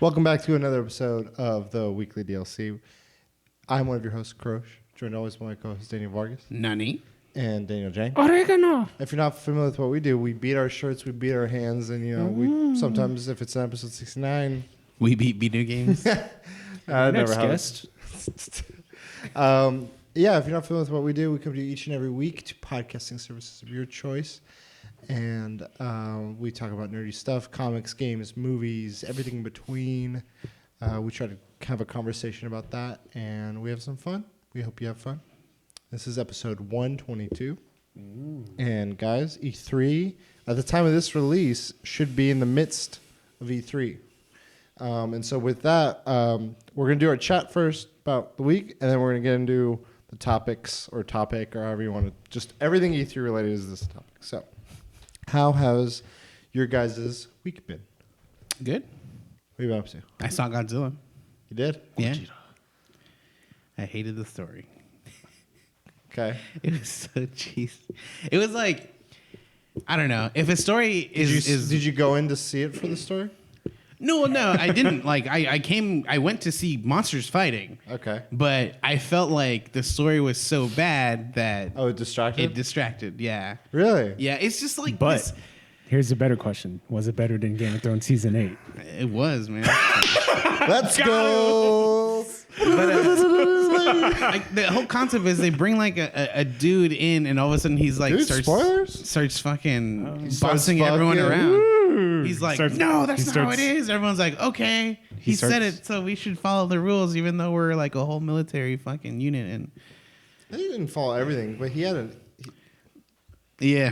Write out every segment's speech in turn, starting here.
Welcome back to another episode of the Weekly DLC. I'm one of your hosts, Krosh, joined always by my co-host, Daniel Vargas. Nani. And Daniel Jang. Oregano. If you're not familiar with what we do, we beat our shirts, we beat our hands, and, we sometimes, if it's an episode 69... We beat video games. Next guest. If you're not familiar with what we do, we come to you each and every week to podcasting services of your choice. And we talk about nerdy stuff, comics, games, movies, everything in between. We try to have a conversation about that, and we have some fun. We hope you have fun. This is episode 122. And guys, E3, at the time of this release, should be in the midst of E3. And so with that, we're going to do our chat first about the week, and then we're going to get into the topics or topic or however you want to. Just everything E3 related is this topic. So how has your guys' week been? Good. What have you been up to? I saw Godzilla. You did? Yeah. I hated the story. Okay. It was so cheesy. It was like, I don't know. If a story is... Did you go in to see it for the story? No, I didn't. I went to see monsters fighting. Okay. But I felt like the story was so bad that... Oh, it distracted? It distracted, yeah. Really? Yeah, it's just like... But here's a better question. Was it better than Game of Thrones Season 8? It was, man. Let's go! But, the whole concept is they bring like a dude in, and all of a sudden he's like starts fucking bossing everyone around. He's like, no, that's not how it is. Everyone's like, okay, he said it, so we should follow the rules, even though we're like a whole military fucking unit. And he didn't follow everything, but he had a. Yeah,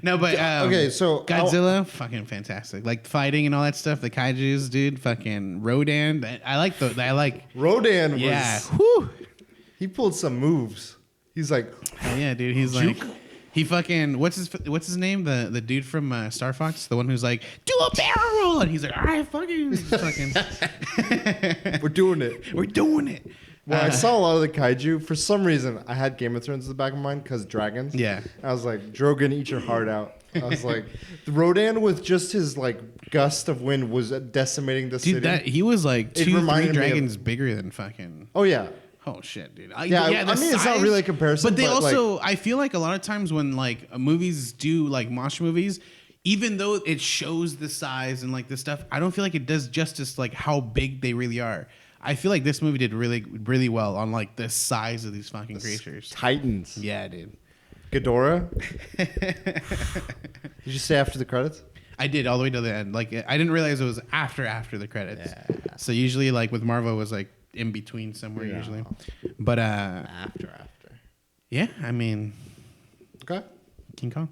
no, but okay, so Godzilla, fucking fantastic. Like fighting and all that stuff. The kaiju's, dude, fucking Rodan. I like Rodan. Was, yeah, whew. He pulled some moves. He's like, yeah, dude. He's like, he fucking what's his name? The dude from Star Fox, the one who's like, do a barrel roll, and he's like, all right, fucking. We're doing it. We're doing it. Well, I saw a lot of the kaiju. For some reason, I had Game of Thrones in the back of my mind because dragons. Yeah. I was like, Drogon, eat your heart out. I was like, Rodan with just his like gust of wind was decimating the city. He was like 2-3 dragons bigger than fucking. Oh yeah. Oh shit, dude. I mean, it's not really a comparison. But they also, I feel like a lot of times when like movies do like monster movies, even though it shows the size and like this stuff, I don't feel like it does justice like how big they really are. I feel like this movie did really, really well on like the size of these fucking creatures. Titans. Yeah, dude. Ghidorah. Did you say after the credits? I did all the way to the end. Like I didn't realize it was after the credits. Yeah. So usually like with Marvel it was like in between somewhere usually. But after. Yeah, I mean. Okay. King Kong.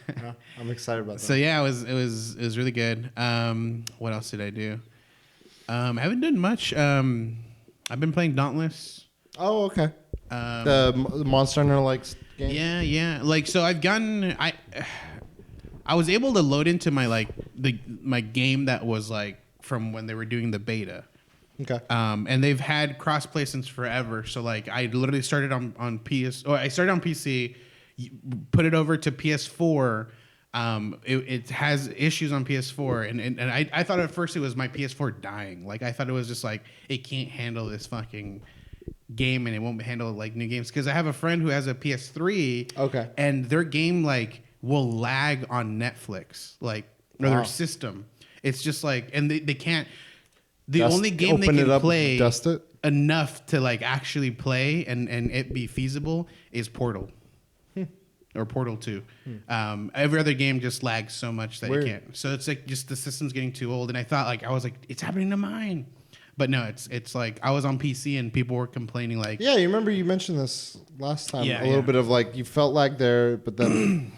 Yeah, I'm excited about that. So yeah, it was really good. What else did I do? I haven't done much. I've been playing Dauntless. Oh, okay. The Monster Hunter like game. Yeah. Like so, I've gotten I was able to load into my like my game that was like from when they were doing the beta. Okay. And they've had cross-play since forever. So like I literally started on I started on PC, put it over to PS4. It has issues on PS4, and I thought at first it was my PS4 dying. Like I thought it was just like it can't handle this fucking game, and it won't handle like new games. Because I have a friend who has a PS3, okay, and their game like will lag on Netflix, like or their system. It's just like, and they can't. The only game they can play enough to like actually play and it be feasible is Portal. Or Portal 2. Every other game just lags so much that you can't. So it's like just the system's getting too old. And I thought like I was like, it's happening to mine. But no, it's like I was on PC and people were complaining like. Yeah, you remember you mentioned this last time. A little bit of like you felt lag there, but then.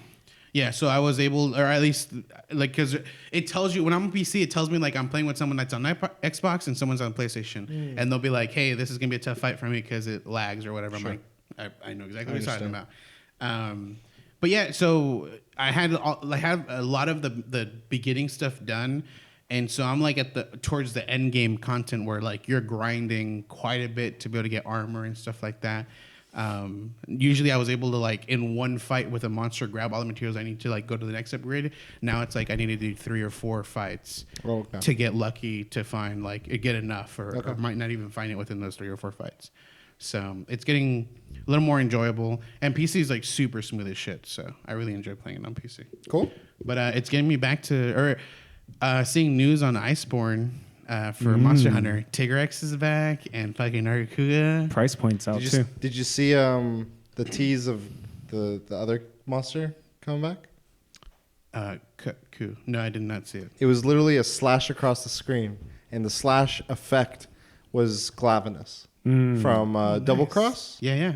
Yeah, so I was able, or at least like because it tells you when I'm on PC, it tells me like I'm playing with someone that's on Xbox and someone's on PlayStation, and they'll be like, hey, this is gonna be a tough fight for me because it lags or whatever. Sure. I'm like, I know exactly what you're talking about. But yeah, so I had a lot of the beginning stuff done, and so I'm like towards the end game content where like you're grinding quite a bit to be able to get armor and stuff like that. Usually I was able to like in one fight with a monster grab all the materials I need to like go to the next upgrade. Now it's like I need to do 3 or 4 fights to get lucky to find like get enough or might not even find it within those 3 or 4 fights. So it's getting a little more enjoyable, and PC is like super smooth as shit. So I really enjoy playing it on PC. Cool. But it's getting me back to seeing news on Iceborne. For Monster Hunter, Tigrex is back and fucking Nargacuga. Price points out too. Did you see the tease of the other monster coming back? No, I did not see it. It was literally a slash across the screen, and the slash effect was Glavenus from Double Cross. Yeah.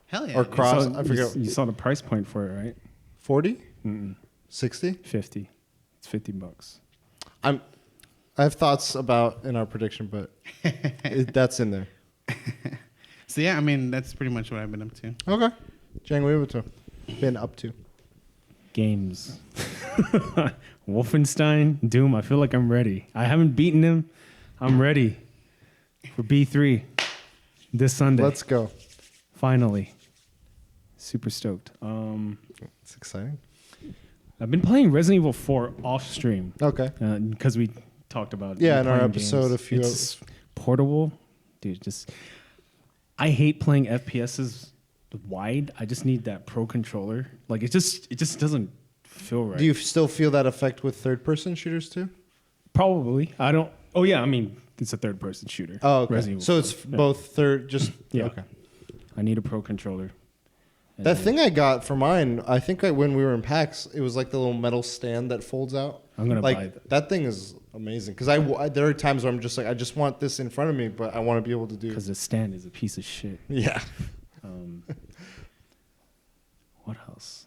Hell yeah. Or Cross. I forget. You saw the price point for it, right? 40? 60? 50. It's $50. I have thoughts about in our prediction, but that's in there. So yeah, I mean that's pretty much what I've been up to. Okay, Jang, what have you been up to? Games. Wolfenstein, Doom. I feel like I'm ready. I haven't beaten him. I'm ready for B3 this Sunday. Let's go. Finally. Super stoked. It's exciting. I've been playing Resident Evil 4 off stream. Okay. Because we talked about in our episode games. a few. It's portable, dude. I hate playing FPSs wide. I just need that pro controller. Like it just doesn't feel right. Do you still feel that effect with third-person shooters too? Probably. I don't. Oh yeah. I mean, it's a third-person shooter. Oh, okay. So it's both third. Just yeah. Okay. I need a pro controller. That thing I got for mine, I think when we were in PAX, it was like the little metal stand that folds out. I'm gonna buy that. That thing is amazing because there are times where I'm just like, I just want this in front of me, but I want to be able to do. Because the stand is a piece of shit. Yeah. What else?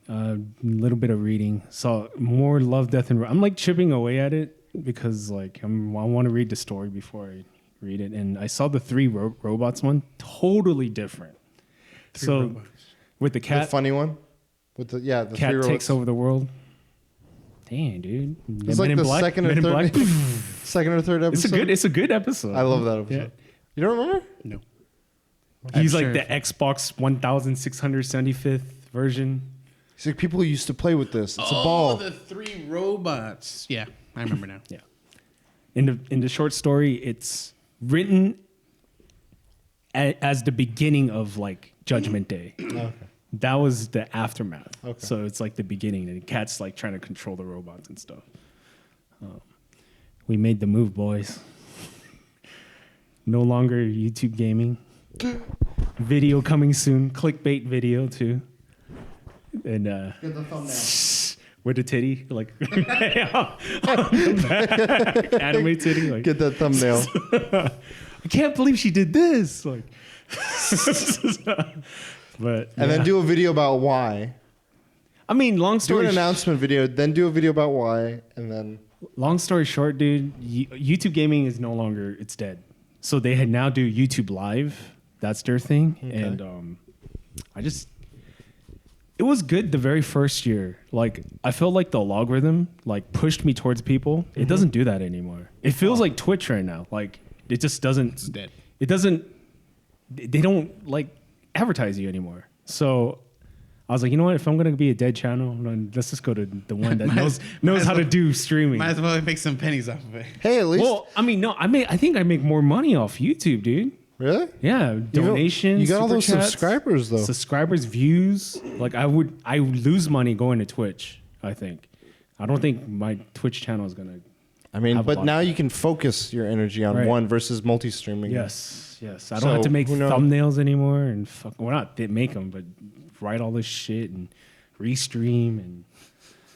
A little bit of reading. Saw more Love, Death, and I'm like chipping away at it because like I want to read the story before I read it, and I saw the 3 robots one, totally different. Robots. With the cat, the funny one, with the cat 3 takes over the world. Damn, dude! It's like the second or third episode. It's a good episode. I love that episode. Yeah. You don't remember? No. He's like the Xbox 1675th version. He's like, people used to play with this. It's a ball. The 3 robots. Yeah, I remember now. Yeah. In the short story, it's written as the beginning of like Judgment Day. Okay. That was the aftermath. Okay. So it's like the beginning, and the cat's like trying to control the robots and stuff. We made the move, boys. No longer YouTube gaming. Video coming soon. Clickbait video too. And get the thumbnail. With the titty, like anime titty. Like, get that thumbnail. I can't believe she did this. Like, but then do a video about why. I mean, long story. Do an announcement video, then do a video about why, and then. Long story short, dude, YouTube gaming is no longer. It's dead. So they now do YouTube Live. That's their thing, okay. And it was good the very first year. Like I felt like the logarithm like pushed me towards people. It doesn't do that anymore. It feels like Twitch right now. Like it just doesn't. It's dead. It doesn't. They don't like advertise you anymore. So I was like, you know what? If I'm gonna be a dead channel, let's just go to the one that knows how to do streaming. Might as well make some pennies off of it. Hey, at least. Well, I mean, no, I think I make more money off YouTube, dude. Really? Yeah, donations. You got all those chats, subscribers though. Subscribers, views. Like I would lose money going to Twitch. I don't think my Twitch channel is gonna. I mean, but now you can focus your energy on one versus multi-streaming. Yes. I don't have to make thumbnails anymore and not make them, but write all this shit and restream and.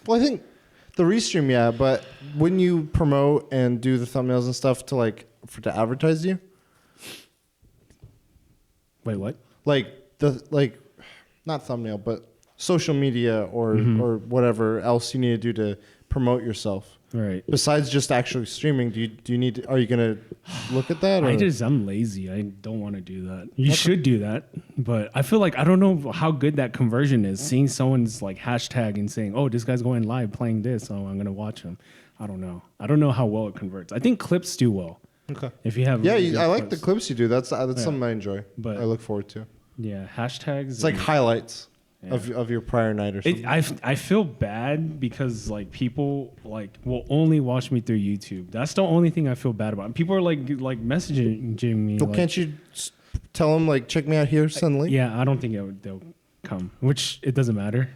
Well, I think the restream, yeah, but when you promote and do the thumbnails and stuff to advertise you. Wait, what? Not thumbnail, but social media or whatever else you need to do to promote yourself. Right. Besides just actually streaming, are you gonna look at that? Or? I'm lazy. I don't want to do that. You should do that, but I feel like I don't know how good that conversion is. Seeing someone's like hashtag and saying, "Oh, this guy's going live playing this, so I'm gonna watch him." I don't know. I don't know how well it converts. I think clips do well. Okay. If you have I like the clips you do. That's something I enjoy. But I look forward to. Yeah, hashtags. It's like highlights of your prior night or something. I feel bad because like people like will only watch me through YouTube. That's the only thing I feel bad about. People are like messaging me. Well, can't you tell them like check me out here suddenly? Yeah, I don't think they'll come. Which it doesn't matter.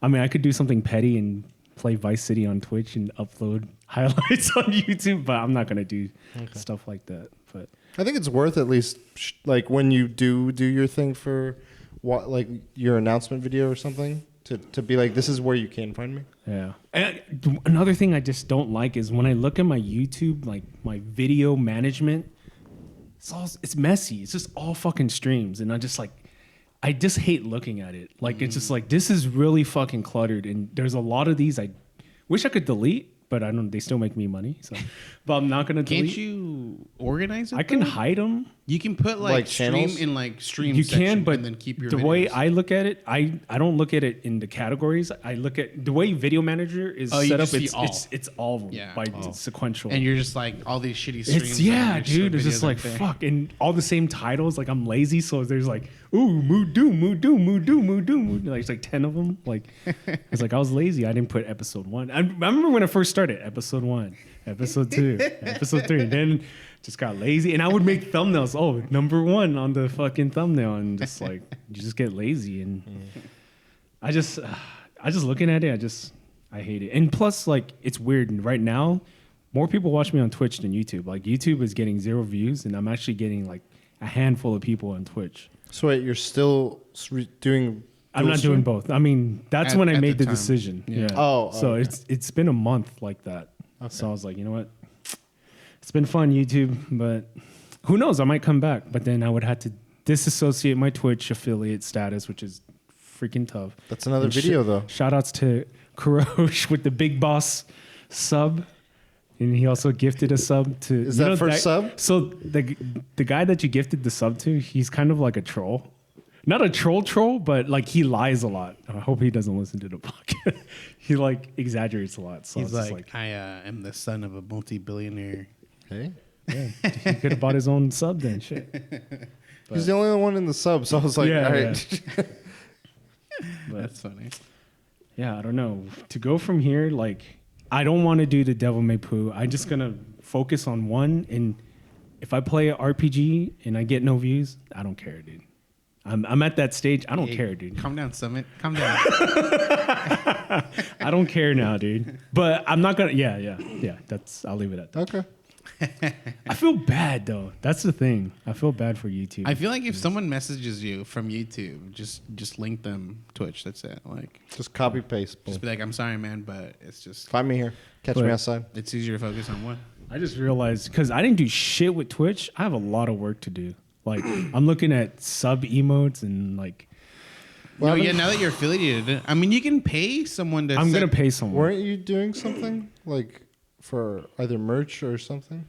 I mean, I could do something petty and play Vice City on Twitch and upload highlights on YouTube, but I'm not gonna do stuff like that. But I think it's worth at least like when you do your thing for what like your announcement video or something to be like, this is where you can find me. Yeah. And another thing I just don't like is when I look at my YouTube, like my video management, it's messy. It's just all fucking streams, and I just hate looking at it. Like it's just like, this is really fucking cluttered, and there's a lot of these I wish I could delete. But I don't. They still make me money, so. But I'm not gonna delete. Can't you organize it? I can hide them. You can put like stream channels in like stream. You can, but and then keep your the videos. way I look at it, I don't look at it in the categories. I look at the way Video Manager is set up. It's all of them by sequential. And you're just like all these shitty streams. Dude. It's just like fuck, and all the same titles. Like I'm lazy, so there's like Moodoo. Like it's like 10 of them. Like it's like I was lazy. I didn't put episode 1. I remember when I first started episode 1, episode 2, episode 3. Then just got lazy, and I would make thumbnails. Oh, number 1 on the fucking thumbnail, and just like you just get lazy, and I just looking at it, I hate it. And plus, like it's weird. And right now, more people watch me on Twitch than YouTube. Like YouTube is getting 0 views, and I'm actually getting like a handful of people on Twitch. So wait, you're still doing? I'm not doing both. I mean, that's when I made the decision. Yeah. So okay. it's been a month like that. Okay. So I was like, you know what? It's been fun, YouTube, but who knows? I might come back. But then I would have to disassociate my Twitch affiliate status, which is freaking tough. That's another video, though. Shout outs to Kurosh with the Big Boss sub. And he also gifted a sub to... Is that first sub? So the guy that you gifted the sub to, he's kind of like a troll. Not a troll, but like he lies a lot. I hope he doesn't listen to the podcast. He like exaggerates a lot. So he's like, I am the son of a multi-billionaire. Hey? Yeah, he could have bought his own sub then. Shit. But, he's the only one in the sub, so I was like, all right. Yeah. That's funny. Yeah, I don't know. To go from here, like... I don't want to do the Devil May Poo. I'm just going to focus on one. And if I play an RPG and I get no views, I don't care, dude. I'm at that stage. I don't care, dude. Calm down, Summit. Calm down. I don't care now, dude. But I'm not going to. Yeah. I'll leave it at that. Okay. I feel bad, though. That's the thing. I feel bad for YouTube. I feel like if someone messages you from YouTube, just link them Twitch. That's it. Like, just copy paste. Just be like, I'm sorry, man, but it's just... Find me here. Catch me outside. It's easier to focus on one. I just realized, because I didn't do shit with Twitch, I have a lot of work to do. Like, I'm looking at sub emotes and like... Well, now that you're affiliated, I mean, you can pay someone to... I'm going to pay someone. Weren't you doing something? Like... for either merch or something?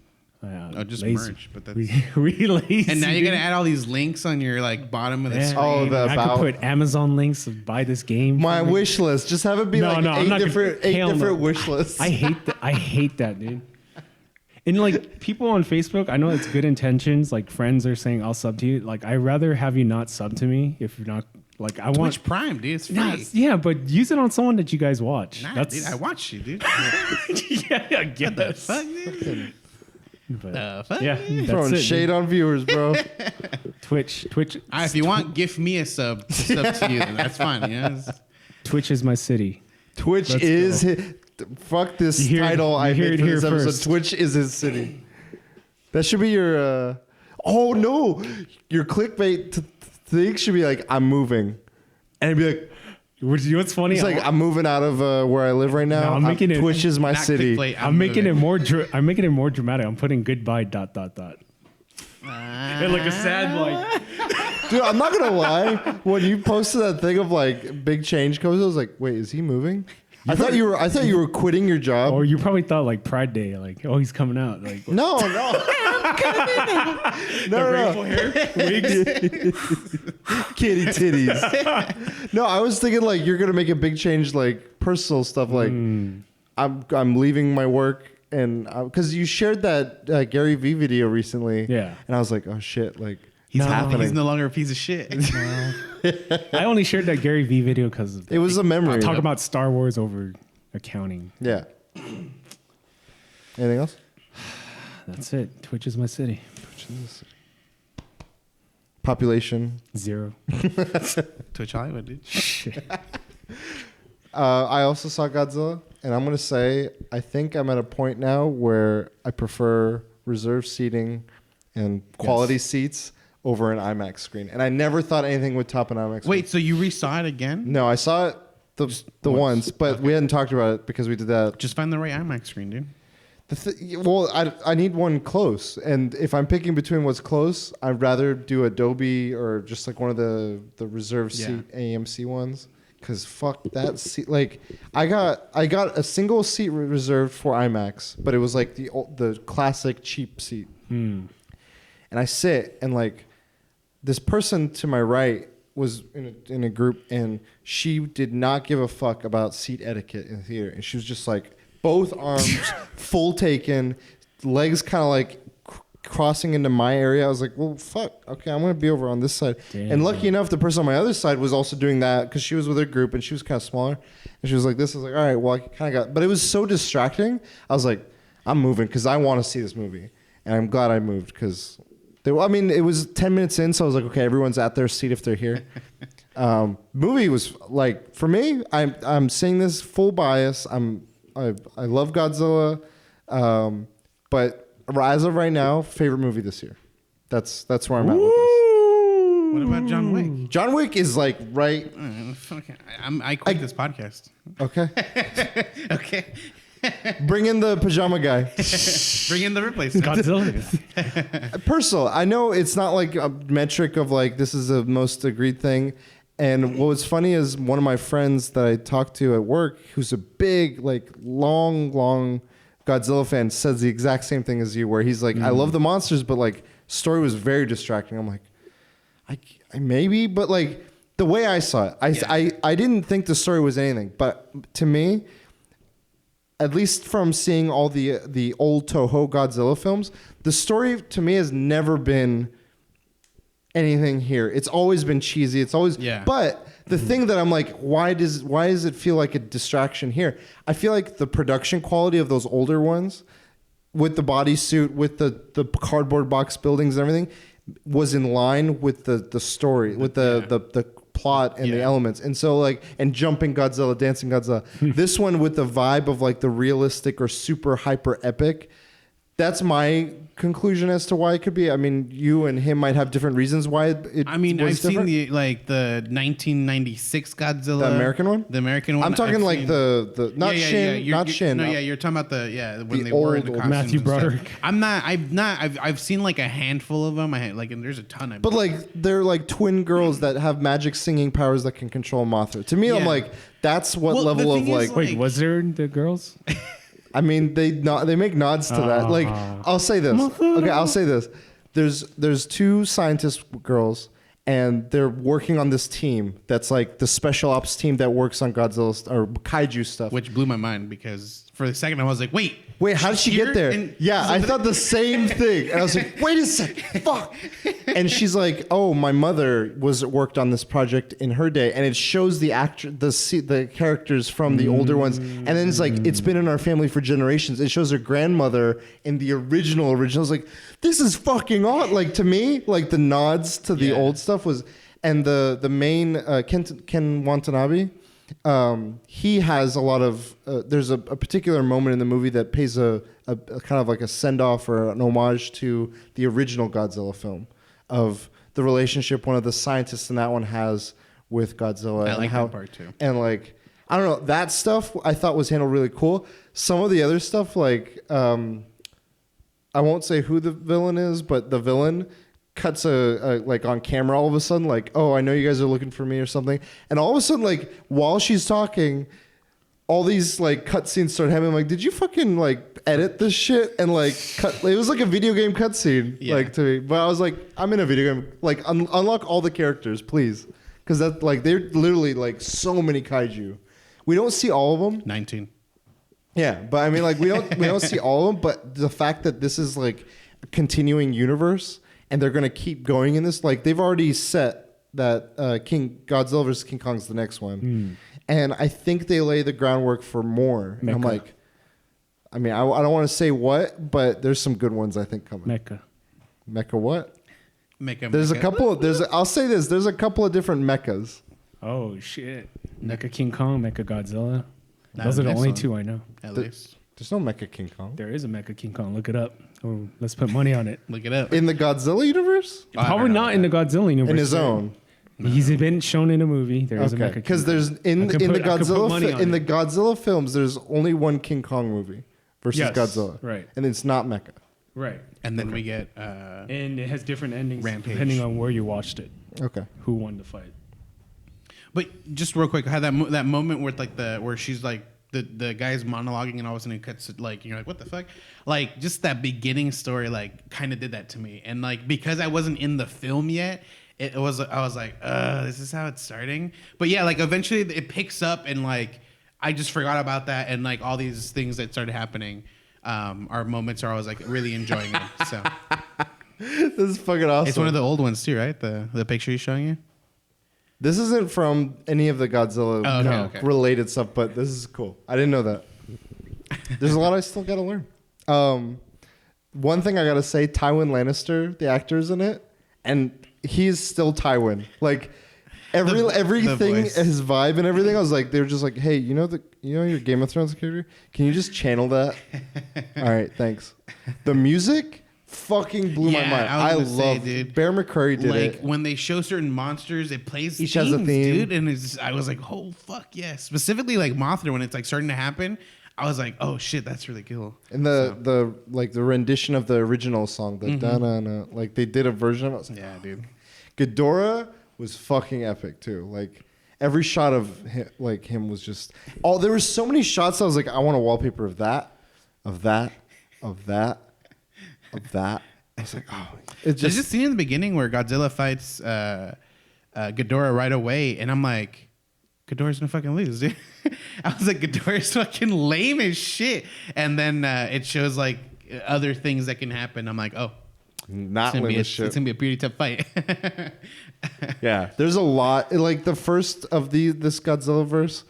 Just lazy. merch, but that's we lazy. And now you're gonna add all these links on your like bottom of the screen. Oh, I could put Amazon links to buy this game. My wish list. Just have it be eight different wish lists. I hate that, dude. And like people on Facebook, I know it's good intentions. Like friends are saying, "I'll sub to you." like I'd rather have you not sub to me if you're not. Like I want Twitch Prime, dude. It's free. Nah, yeah, but use it on someone that you guys watch. Nah, dude, I watch you, dude. Yeah, I guess. What the fuck, dude? But, yeah, throwing shade on viewers, bro. Twitch. If you want, gift me a sub to you. Then that's fine. Yeah. Twitch is my city. Twitch fuck this title I made for this episode. First. Twitch is his city. That should be your. Oh no, your clickbait thing should be like, I'm moving, and it'd be like. What's funny? It's like I'm moving out of where I live right now. No, I'm making Twitch is my city. I'm making it more. I'm making it more dramatic. I'm putting goodbye ... And like a sad like. Dude, I'm not gonna lie. When you posted that thing of like big change comes, I was like, wait, is he moving? I thought you were quitting your job. Or you probably thought like Pride Day, like, oh, he's coming out. Like no. I'm coming in. No. Hair, wigs, kitty titties. No, I was thinking like you're gonna make a big change, like personal stuff. Like I'm leaving my work, and because you shared that Gary V video recently. Yeah. And I was like, oh shit, like. He's no longer a piece of shit. No. I only shared that Gary Vee video because it was a memory. Talk about Star Wars over accounting. Yeah. Anything else? That's it. Twitch is my city. Population 0. Twitch Hollywood, dude. Shit. I also saw Godzilla, and I'm gonna say I think I'm at a point now where I prefer reserved seating and quality seats over an IMAX screen. And I never thought anything would top an IMAX screen. Wait, so you re-saw it again? No, I saw it the once, but we hadn't talked about it because we did that. Just find the right IMAX screen, dude. Well, I need one close, and if I'm picking between what's close, I'd rather do a Dolby or just like one of the reserved seat AMC ones. Cause fuck that seat. Like I got a single seat reserved for IMAX, but it was like the classic cheap seat. And I sit and like this person to my right was in a group, and she did not give a fuck about seat etiquette in the theater, and she was just like both arms full taken, legs kind of like crossing into my area. I was like, well, fuck. Okay, I'm going to be over on this side. Damn. And lucky enough, the person on my other side was also doing that because she was with her group and she was kind of smaller. And she was like this. I was like, all right, well, I kind of got... But it was so distracting. I was like, I'm moving because I want to see this movie. And I'm glad I moved because... it was 10 minutes in, so I was like, okay, everyone's at their seat if they're here. Movie was like, for me, I'm saying this full bias. I love Godzilla, but... as of right now, favorite movie this year. That's where I'm at with this. What about John Wick? John Wick is like right. I quit this podcast. Okay. Okay. Bring in the pajama guy. Bring in the replacement. Godzilla. Personal. I know it's not like a metric of like this is the most agreed thing. And what was funny is one of my friends that I talked to at work, who's a big, like long Godzilla fan, says the exact same thing as you, where he's like, I love the monsters, but like story was very distracting. I'm like, I maybe, but like the way I saw it, I didn't think the story was anything, but to me, at least from seeing all the old Toho Godzilla films, the story to me has never been anything here. It's always been cheesy. It's always, but the thing that I'm like, why does it feel like a distraction here? I feel like the production quality of those older ones, with the bodysuit, with the cardboard box buildings and everything, was in line with the story, with the plot and the elements. And so like, and jumping Godzilla, dancing Godzilla. This one with the vibe of like the realistic or super hyper epic. That's my conclusion as to why it could be. I mean, you and him might have different reasons why it I mean, I've seen the 1996 Godzilla. The American one? The American one. I'm talking like the not Shin, not Shin. No, you're talking about when they old, were in the costumes. Matthew Broderick. I've seen like a handful of them. And there's a ton. But like they're like twin girls that have magic singing powers that can control Mothra. To me, I'm like, that's what level of like. Wait, was there the girls? I mean, they make nods to that. Like, I'll say this. Okay, I'll say this. There's two scientist girls, and they're working on this team that's like the special ops team that works on Godzilla or kaiju stuff. Which blew my mind because for a second I was like, wait, how did she get there? I thought the same thing. And I was like, wait a second, fuck. And she's like, oh, my mother worked on this project in her day. And it shows the characters from the older ones. And then it's like, it's been in our family for generations. It shows her grandmother in the original. I was like, this is fucking odd. Like to me, like the nods to the old stuff was, and the main, Ken Watanabe, he has a lot of there's a particular moment in the movie that pays a kind of like a send-off or an homage to the original Godzilla film of the relationship one of the scientists in that one has with Godzilla. I like that part too. And like, I don't know, that stuff I thought was handled really cool. Some of the other stuff, like I won't say who the villain is, but the villain cuts like on camera all of a sudden, like, oh, I know you guys are looking for me or something. And all of a sudden, like, while she's talking, all these like cutscenes start happening. I'm like, did you fucking like edit this shit and like cut? It was like a video game cutscene, like to me. But I was like, I'm in a video game. Like, unlock all the characters, please, because that like they're literally like so many kaiju. We don't see all of them. 19. Yeah, but I mean, like we don't see all of them. But the fact that this is like a continuing universe. and they're gonna keep going in this. Like they've already set that Godzilla vs. King Kong's the next one, and I think they lay the groundwork for more. And I'm like, I mean, I don't want to say what, but there's some good ones I think coming. Mecha what? There's a couple of I'll say this. There's a couple of different mechas. Oh shit! Mecha King Kong, Mecha Godzilla. Those are the only two I know. At least there's no Mecha King Kong. There is a Mecha King Kong. Look it up. Oh, let's put money on it. Look it up. In the Godzilla universe? Probably not in the Godzilla universe. In his own. He's been shown in a movie. There is a Mecha King Kong. Because there's in the Godzilla films, there's only one King Kong movie versus Godzilla. Right. And it's not Mecha. Right. And then we get and it has different endings depending on where you watched it. Okay. Who won the fight? But just real quick, I had that moment where where she's like the guy's monologuing and all of a sudden it cuts to, like, you're like, what the fuck? Like just that beginning story like kind of did that to me. And like because I wasn't in the film yet, I was like, this is how it's starting. But yeah, like eventually it picks up and like I just forgot about that, and like all these things that started happening are moments where I was like really enjoying it. So this is fucking awesome. It's one of the old ones too, right? The picture he's showing you. This isn't from any of the Godzilla related stuff, but this is cool. I didn't know that. There's a lot I still got to learn. One thing I got to say, Tywin Lannister, the actor's in it, and he's still Tywin. Like everything, his vibe and everything. I was like, they were just like, hey, you know your Game of Thrones character? Can you just channel that? All right, thanks. The music fucking blew my mind. I love it. Bear McCreary did it. Like when they show certain monsters, it plays each has a theme, dude. And I was like, oh fuck yes. Specifically like Mothra, when it's like starting to happen, I was like, oh shit, that's really cool. And the rendition of the original song, the da-na-na, like they did a version of it. I was like, yeah, dude. Ghidorah was fucking epic too. Like every shot of him was just there were so many shots. I was like, I want a wallpaper of that. I was like, oh, it's just. There's a scene in the beginning where Godzilla fights Ghidorah right away, and I'm like, Ghidorah's gonna fucking lose, dude. I was like, Ghidorah's fucking lame as shit. And then it shows like other things that can happen. I'm like, oh, not lame as shit. It's gonna be a pretty tough fight. Yeah, there's a lot. Like the first of this Godzilla verse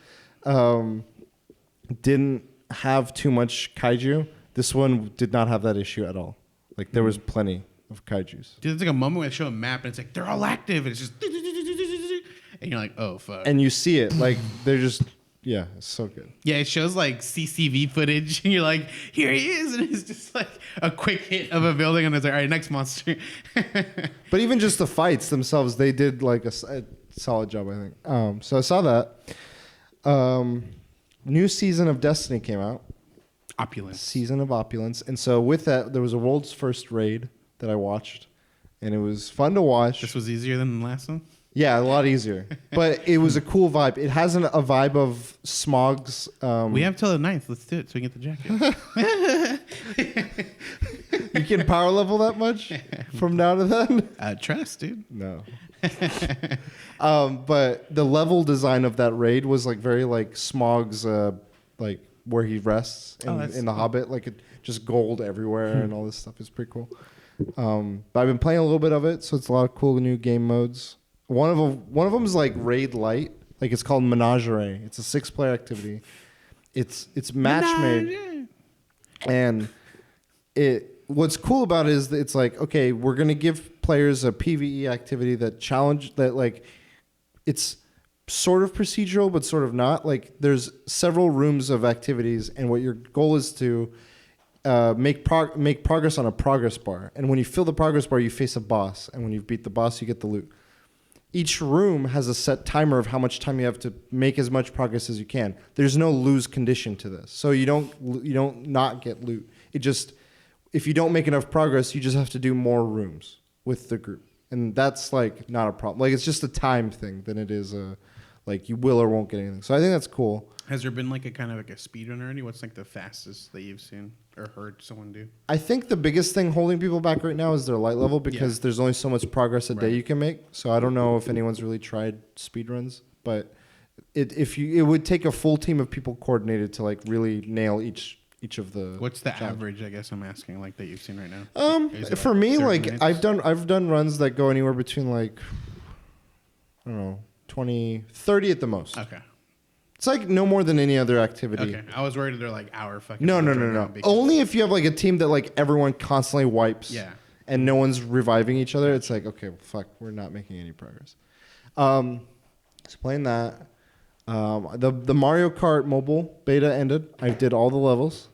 didn't have too much kaiju. This one did not have that issue at all. Like there was plenty of kaijus. Dude, it's like a moment where they show a map and it's like they're all active and it's just and you're like, oh fuck. And you see it like they're just it's so good. Yeah, it shows like CCTV footage and you're like, here he is, and it's just like a quick hit of a building and it's like, all right, next monster. But even just the fights themselves, they did like a solid job, I think. So I saw that. New season of Destiny came out. Opulence. Season of Opulence. And so with that, there was a world's first raid that I watched. And it was fun to watch. This was easier than the last one? Yeah, a lot easier. But it was a cool vibe. It has a vibe of Smog's... we have till the 9th. Let's do it so we can get the jacket. You can power level that much from now to then? Trust, dude. No. But the level design of that raid was like very like Smog's... like where he rests in the Hobbit, like it just gold everywhere and all this stuff is pretty cool. But I've been playing a little bit of it, so it's a lot of cool new game modes. One of them is like Raid Light, like it's called Menagerie. It's a 6-player activity. It's match made, and what's cool about it is that it's like, okay, we're gonna give players a PvE activity that like it's sort of procedural, but sort of not. Like there's several rooms of activities, and what your goal is to make progress on a progress bar. And when you fill the progress bar, you face a boss, and when you beat the boss, you get the loot. Each room has a set timer of how much time you have to make as much progress as you can. There's no lose condition to this, so you don't not get loot. It just, if you don't make enough progress, you just have to do more rooms with the group, and that's like not a problem. Like it's just a time thing than it is like you will or won't get anything. So I think that's cool. Has there been like a kind of like a speed run already? What's like the fastest that you've seen or heard someone do? I think the biggest thing holding people back right now is their light level, because there's only so much progress a day you can make. So I don't know if anyone's really tried speed runs, but it would take a full team of people coordinated to like really nail each each of the. What's the average? I guess I'm asking, like that you've seen right now. For me, like minutes? I've done runs that go anywhere between like, I don't know, 20, 30 at the most. Okay. It's like no more than any other activity. Okay. I was worried they're like hour fucking. No. Only if you have like a team that like everyone constantly wipes. Yeah. And no one's reviving each other. It's like, okay, well, fuck, we're not making any progress. So playing that. The Mario Kart mobile beta ended. I did all the levels.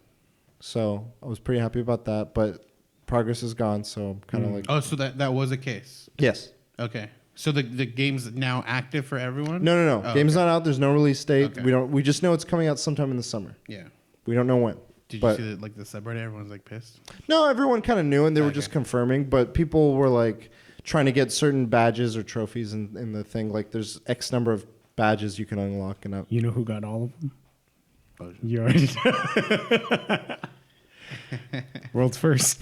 So I was pretty happy about that. But progress is gone. So I'm kind of like. Oh, so that was a case. Yes. Okay. So the game's now active for everyone? No. Oh, Game's not out. There's no release date. Okay. We just know it's coming out sometime in the summer. Yeah. We don't know when. Did you see the subreddit? Everyone's like pissed. No, everyone kind of knew, and they were just confirming. But people were like trying to get certain badges or trophies in the thing. Like there's X number of badges you can unlock and up. You know who got all of them? Oh, You already. World's first.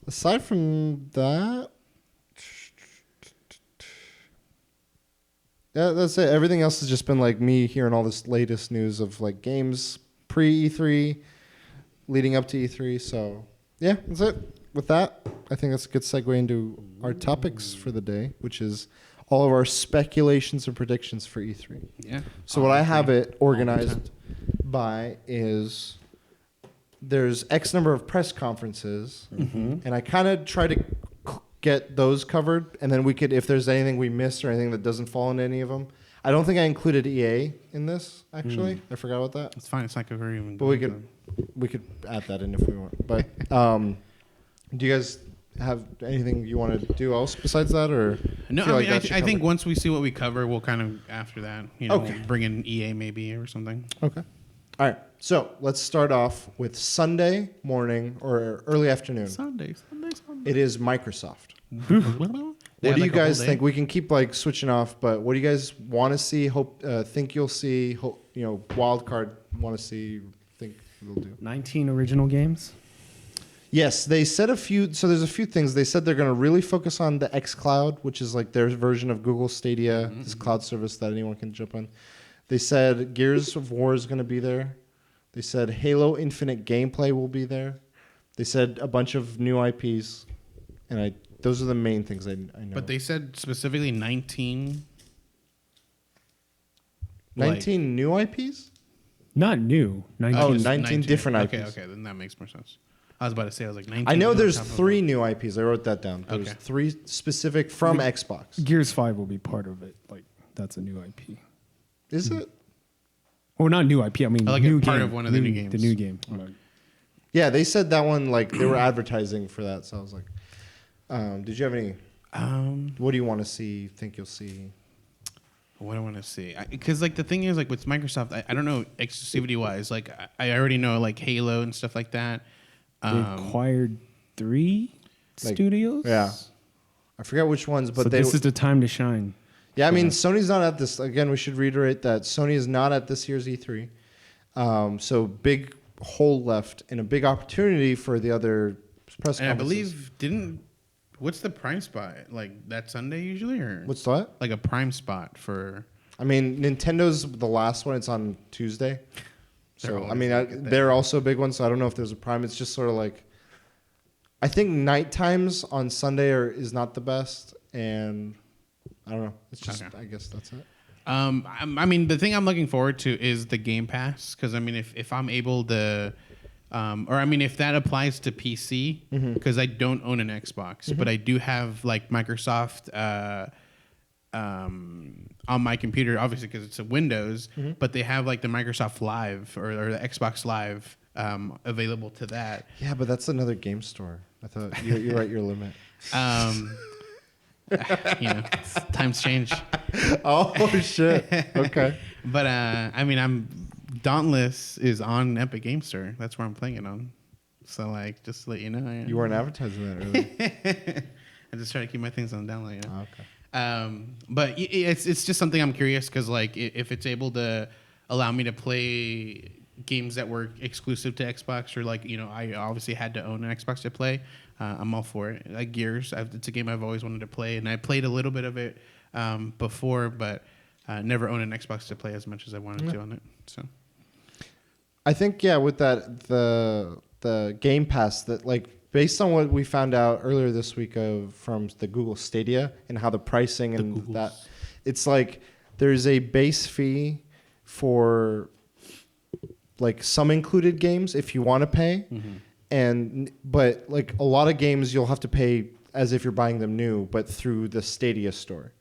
Aside from that, yeah, that's it. Everything else has just been like me hearing all this latest news of like games pre E3, leading up to E3. So yeah, that's it. With that, I think that's a good segue into our topics for the day, which is all of our speculations and predictions for E3. Yeah. So what I have it organized by is there's X number of press conferences, and I kind of try to get those covered, and then we could, if there's anything we missed or anything that doesn't fall into any of them. I don't think I included EA in this, actually. I forgot about that. It's fine. It's not going to even. But we could add that in if we want. But do you guys have anything you want to do else besides that, or no? I mean, I think once we see what we cover, we'll kind of after that, bring in EA maybe or something. Okay. All right. So let's start off with Sunday morning or early afternoon. Sunday. It is Microsoft. What do you guys think? We can keep like switching off, but what do you guys want to see? Think you'll see? Wild card want to see? Think they'll do? 19 original games. Yes, they said a few. So there's a few things. They said they're going to really focus on the xCloud, which is like their version of Google Stadia, this cloud service that anyone can jump on. They said Gears of War is going to be there. They said Halo Infinite gameplay will be there. They said a bunch of new IPs, and those are the main things I know. But they said specifically 19. 19 new IPs? Not new. 19 different IPs. Okay, then that makes more sense. I was about to say, I was like 19. I know there's 3 new IPs. I wrote that down. There's 3 specific from Xbox. Gears 5 will be part of it. Like, that's a new IP. Is it? Well, not new IP. I mean, like new part game. of one of the new games. The new game. Yeah, they said that one, like, they were advertising for that. So I was like, did you have any? What do you want to see, think you'll see? What I want to see? Because, like, the thing is, like, with Microsoft, I don't know exclusivity-wise. Like, I already know, like, Halo and stuff like that. They acquired 3 studios? Yeah. I forget which ones, but this is the time to shine. Yeah, I mean, Sony's not at this. Again, we should reiterate that Sony is not at this year's E3. So big hole left and a big opportunity for the other press conferences. And I believe, what's the prime spot? Like that Sunday usually? Or what's that? Like a prime spot for... I mean, Nintendo's the last one. It's on Tuesday. So, I mean, they're also a big one. So I don't know if there's a prime. It's just sort of like... I think night times on Sunday is not the best. And... I don't know. It's just, I guess that's it. I mean, the thing I'm looking forward to is the Game Pass. Because, I mean, if I'm able to... or, I mean, if that applies to PC, because I don't own an Xbox, but I do have, like, Microsoft on my computer, obviously, because it's a Windows, but they have, like, the Microsoft Live or the Xbox Live available to that. Yeah, but that's another game store. I thought you're right, your limit. Times change. Oh shit. Okay. But I mean, Dauntless is on Epic Game Store. That's where I'm playing it on. So like, just to let you know. You weren't advertising that earlier. I just try to keep my things on the down low. Okay. But it's just something I'm curious because like if it's able to allow me to play games that were exclusive to Xbox or like I obviously had to own an Xbox to play. I'm all for it. Like Gears, it's a game I've always wanted to play, and I played a little bit of it before, but never owned an Xbox to play as much as I wanted to on it. So I think with that the Game Pass that like based on what we found out earlier this week from the Google Stadia and how the pricing and that it's like there's a base fee for like some included games if you want to pay, but like a lot of games you'll have to pay as if you're buying them new, but through the Stadia store.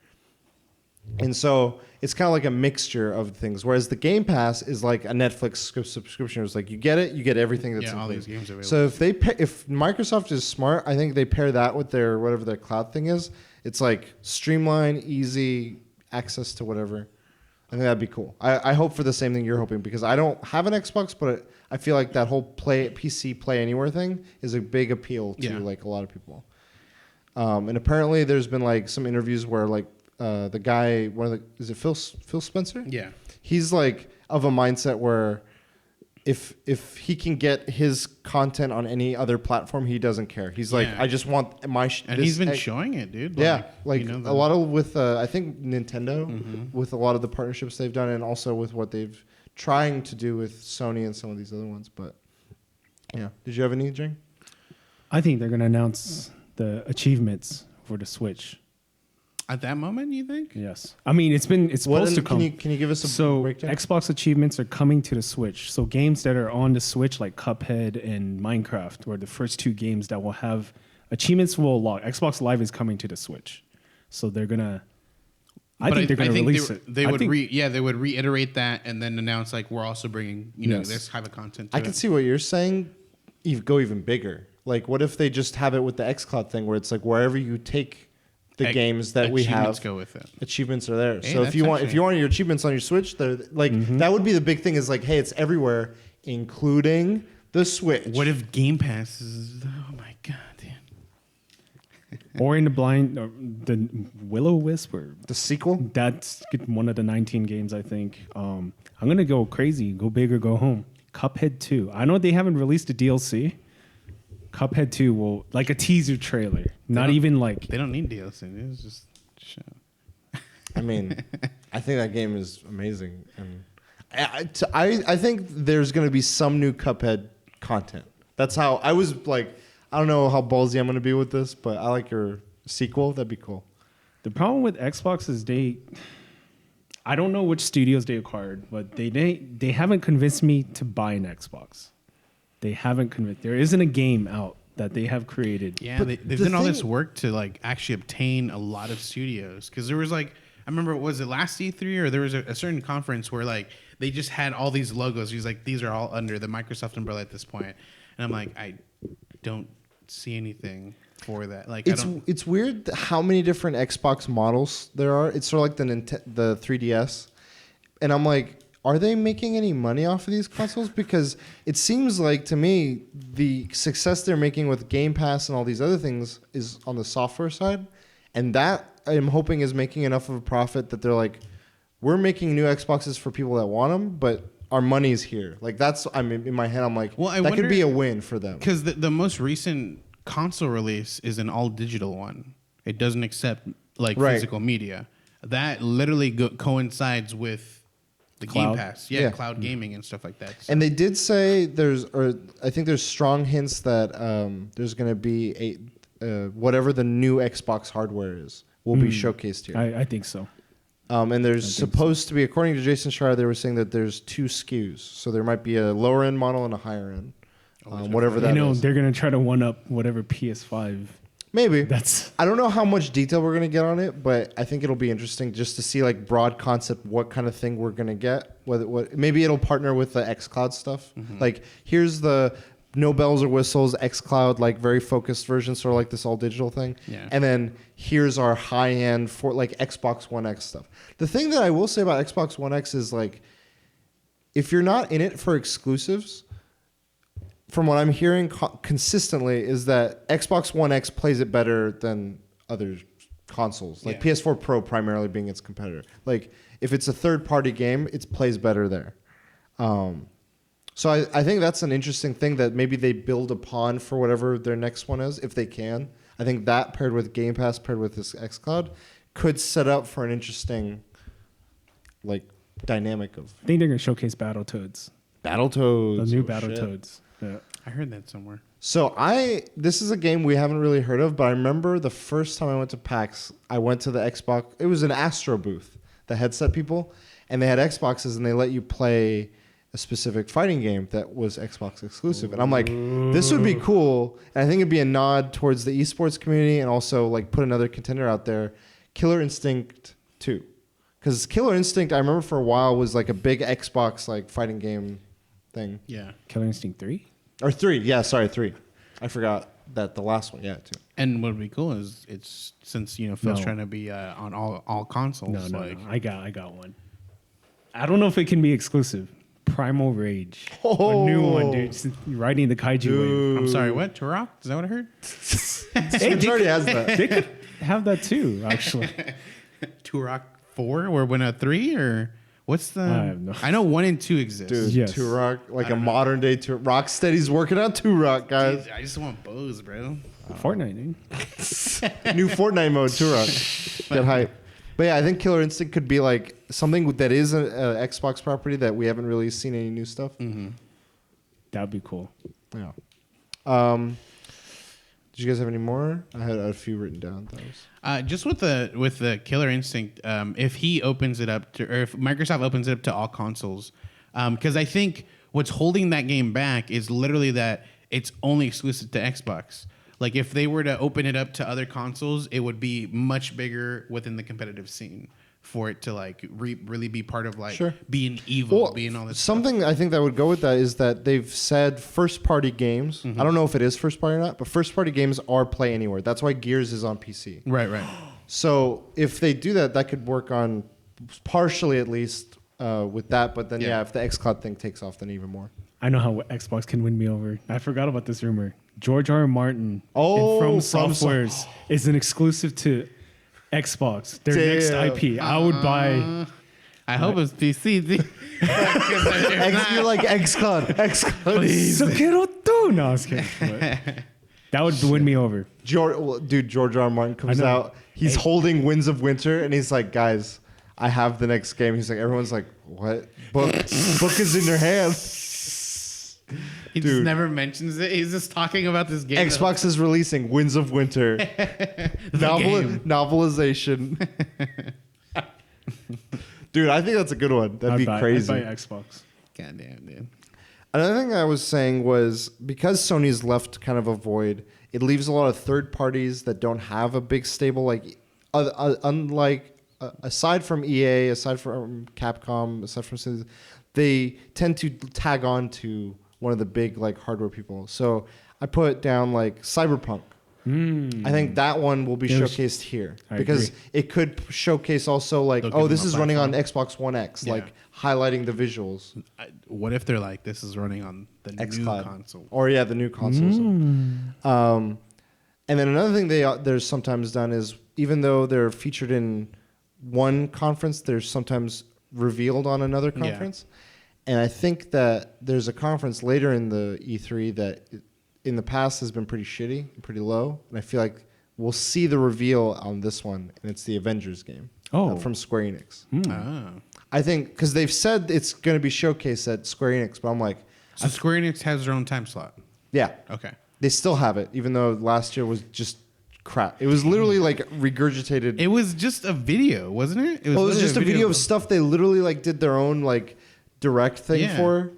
And so it's kind of like a mixture of things. Whereas the Game Pass is like a Netflix subscription. It's like you get everything that's included. All these games available. So if Microsoft is smart, I think they pair that with their whatever their cloud thing is. It's like streamline, easy access to whatever. I think that'd be cool. I hope for the same thing you're hoping because I don't have an Xbox, but I feel like that whole PC Play Anywhere thing is a big appeal to like a lot of people. And apparently there's been like some interviews where like the guy, is it Phil Spencer? Yeah. He's like of a mindset where if he can get his content on any other platform, he doesn't care. He's like, I just want my. And he's been showing it, dude. Like a lot of with I think Nintendo with a lot of the partnerships they've done, and also with what they've trying to do with Sony and some of these other ones. But yeah, did you have any, Jing? I think they're gonna announce the achievements for the Switch. At that moment, you think? Yes. I mean, it's supposed to come. Can you give us a breakdown? Xbox achievements are coming to the Switch. So games that are on the Switch, like Cuphead and Minecraft, were the first two games that will have achievements will log. Xbox Live is coming to the Switch. So they're going to... I think they're going to release it. They would reiterate that and then announce, like, we're also bringing, this type of content to I can see what you're saying. Go even bigger. Like, what if they just have it with the xCloud thing where it's like wherever you take... the games that we have go with it. Achievements are there. Hey, so if you want your achievements on your Switch, they're like that would be the big thing is like, hey, it's everywhere, including the Switch. What if Game Pass is oh my god, dude. Or in the Will-O-Wisp or the sequel? That's one of the 19 games, I think. I'm gonna go crazy, go big or go home. Cuphead 2. I know they haven't released a DLC. Cuphead 2 will like a teaser trailer. Not even like they don't need DLC. It's just show. I mean, I think that game is amazing, and I think there's going to be some new Cuphead content. That's how I was like. I don't know how ballsy I'm going to be with this, but I like your sequel. That'd be cool. The problem with Xbox is I don't know which studios they acquired, but they haven't convinced me to buy an Xbox. They haven't convinced. There isn't a game out that they have created. Yeah, they've done all this work to like actually obtain a lot of studios. Because there was like, I remember, was it last E3 or there was a certain conference where like they just had all these logos. He's like, these are all under the Microsoft umbrella at this point. And I'm like, I don't see anything for that. Like, it's weird how many different Xbox models there are. It's sort of like the 3DS, and I'm like, are they making any money off of these consoles? Because it seems like to me the success they're making with Game Pass and all these other things is on the software side, and that I'm hoping is making enough of a profit that they're like, we're making new Xboxes for people that want them, but our money's here. Like in my head, I'm like, that could be a win for them. Because the most recent console release is an all digital one. It doesn't accept like physical media. That literally coincides with the cloud. Game Pass, cloud gaming and stuff like that. So. And they did say I think there's strong hints that there's going to be whatever the new Xbox hardware is will be showcased here. I think so. And there's supposed to be, according to Jason Schreier, they were saying that there's 2 SKUs. So there might be a lower end model and a higher end, whatever that is. They're going to try to one up whatever PS5. Maybe. I don't know how much detail we're going to get on it, but I think it'll be interesting just to see like broad concept what kind of thing we're going to get. Maybe it'll partner with the xCloud stuff. Like here's the no bells or whistles xCloud like very focused version, sort of like this all digital thing. Yeah. And then here's our high end for like Xbox One X stuff. The thing that I will say about Xbox One X is like if you're not in it for exclusives, from what I'm hearing consistently is that Xbox One X plays it better than other consoles, like PS4 Pro primarily being its competitor. Like if it's a third-party game, it plays better there. So I think that's an interesting thing that maybe they build upon for whatever their next one is, if they can. I think that paired with Game Pass, paired with this xCloud, could set up for an interesting like dynamic of. I think they're going to showcase Battletoads. Battletoads. The new Battletoads. Yeah. I heard that somewhere. So this is a game we haven't really heard of, but I remember the first time I went to PAX, I went to the Xbox. It was an Astro booth, the headset people, and they had Xboxes, and they let you play a specific fighting game that was Xbox exclusive. And I'm like, this would be cool. And I think it'd be a nod towards the esports community and also like put another contender out there, Killer Instinct 2. Because Killer Instinct, I remember for a while was like a big Xbox like fighting game thing. Yeah. Killer Instinct 3? Or 3. Yeah, sorry, 3. I forgot that the last one. Yeah, 2. And what would be cool is it's since Phil's trying to be on all consoles. No. I got one. I don't know if it can be exclusive. Primal Rage. Oh. A new one, dude. Riding the kaiju wave. I'm sorry, what? Turok? Is that what I heard? It already has that. They could have that too, actually. Turok 4 or when a 3 or what's the? I have no. I know 1 and 2 exist. Dude, Yes. Turok, like a modern day Turok. Rocksteady's working on Turok, guys. Dude, I just want bows, bro. Fortnite, dude. New Fortnite mode, Turok. Get hype. But yeah, I think Killer Instinct could be like something that is an Xbox property that we haven't really seen any new stuff. Mm-hmm. That'd be cool. Yeah. Did you guys have any more? I had a few written down. Just with the Killer Instinct, if he opens it up to, or if Microsoft opens it up to all consoles, because I think what's holding that game back is literally that it's only exclusive to Xbox. Like if they were to open it up to other consoles, it would be much bigger within the competitive scene for it to like really be part of like being evil, being all this. Something stuff. I think that would go with that is that they've said first party games. I don't know if it is first party or not, but first party games are play anywhere. That's why Gears is on PC. Right. So if they do that, that could work on partially at least with that. But then if the xCloud thing takes off, then even more. I know how Xbox can win me over. I forgot about this rumor. George R. R. Martin from From Softwares is an exclusive to Xbox. Their next IP. I would buy. I hope it's PC. You're like xCloud. Please. So quiero tú. No, I was kidding. But that would win me over. George R. R. Martin comes out. He's holding Winds of Winter, and he's like, guys, I have the next game. He's like, everyone's like, what? Book is in your hand. He just never mentions it. He's just talking about this game. Xbox is releasing Winds of Winter. Novelization. Dude, I think that's a good one. That'd be crazy. I'd buy Xbox. Goddamn, dude. Another thing I was saying was because Sony's left kind of a void, it leaves a lot of third parties that don't have a big stable. Like, unlike aside from EA, aside from Capcom, aside from they tend to tag on to one of the big like hardware people. So I put down like Cyberpunk. I think that one will be showcased here because it could showcase also like, this is running on Xbox One X, like highlighting the visuals. What if they're like, this is running on the new console? Or the new consoles. And then another thing there's sometimes done is even though they're featured in one conference, they're sometimes revealed on another conference. And I think that there's a conference later in the E3 that in the past has been pretty shitty and pretty low. And I feel like we'll see the reveal on this one, and it's the Avengers game from Square Enix. I think because they've said it's going to be showcased at Square Enix, but I'm like... So Square Enix has their own time slot? Yeah. Okay. They still have it, even though last year was just crap. It was literally like regurgitated. It was just a video, wasn't it? It was just a video of stuff they literally like did their own like direct thing for.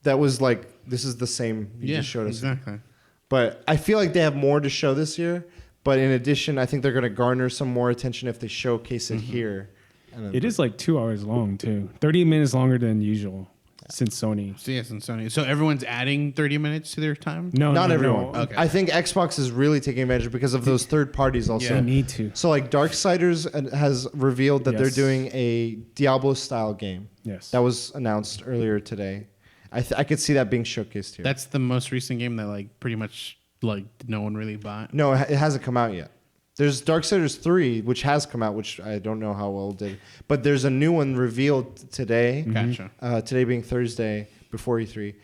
That was like, this is the same you just showed us. Exactly. But I feel like they have more to show this year. But in addition, I think they're going to garner some more attention if they showcase it here. And it is like 2 hours long too. 30 minutes longer than usual since Sony. Since Sony. So everyone's adding 30 minutes to their time? No, not everyone. Okay. I think Xbox is really taking advantage because of those third parties also. They need to. So like Darksiders has revealed that they're doing a Diablo-style game. Yes. That was announced earlier today. I could see that being showcased here. That's the most recent game that like pretty much like no one really bought. No, it hasn't come out yet. There's Darksiders 3, which has come out, which I don't know how well it did. But there's a new one revealed today. Gotcha. Today being Thursday, before E3.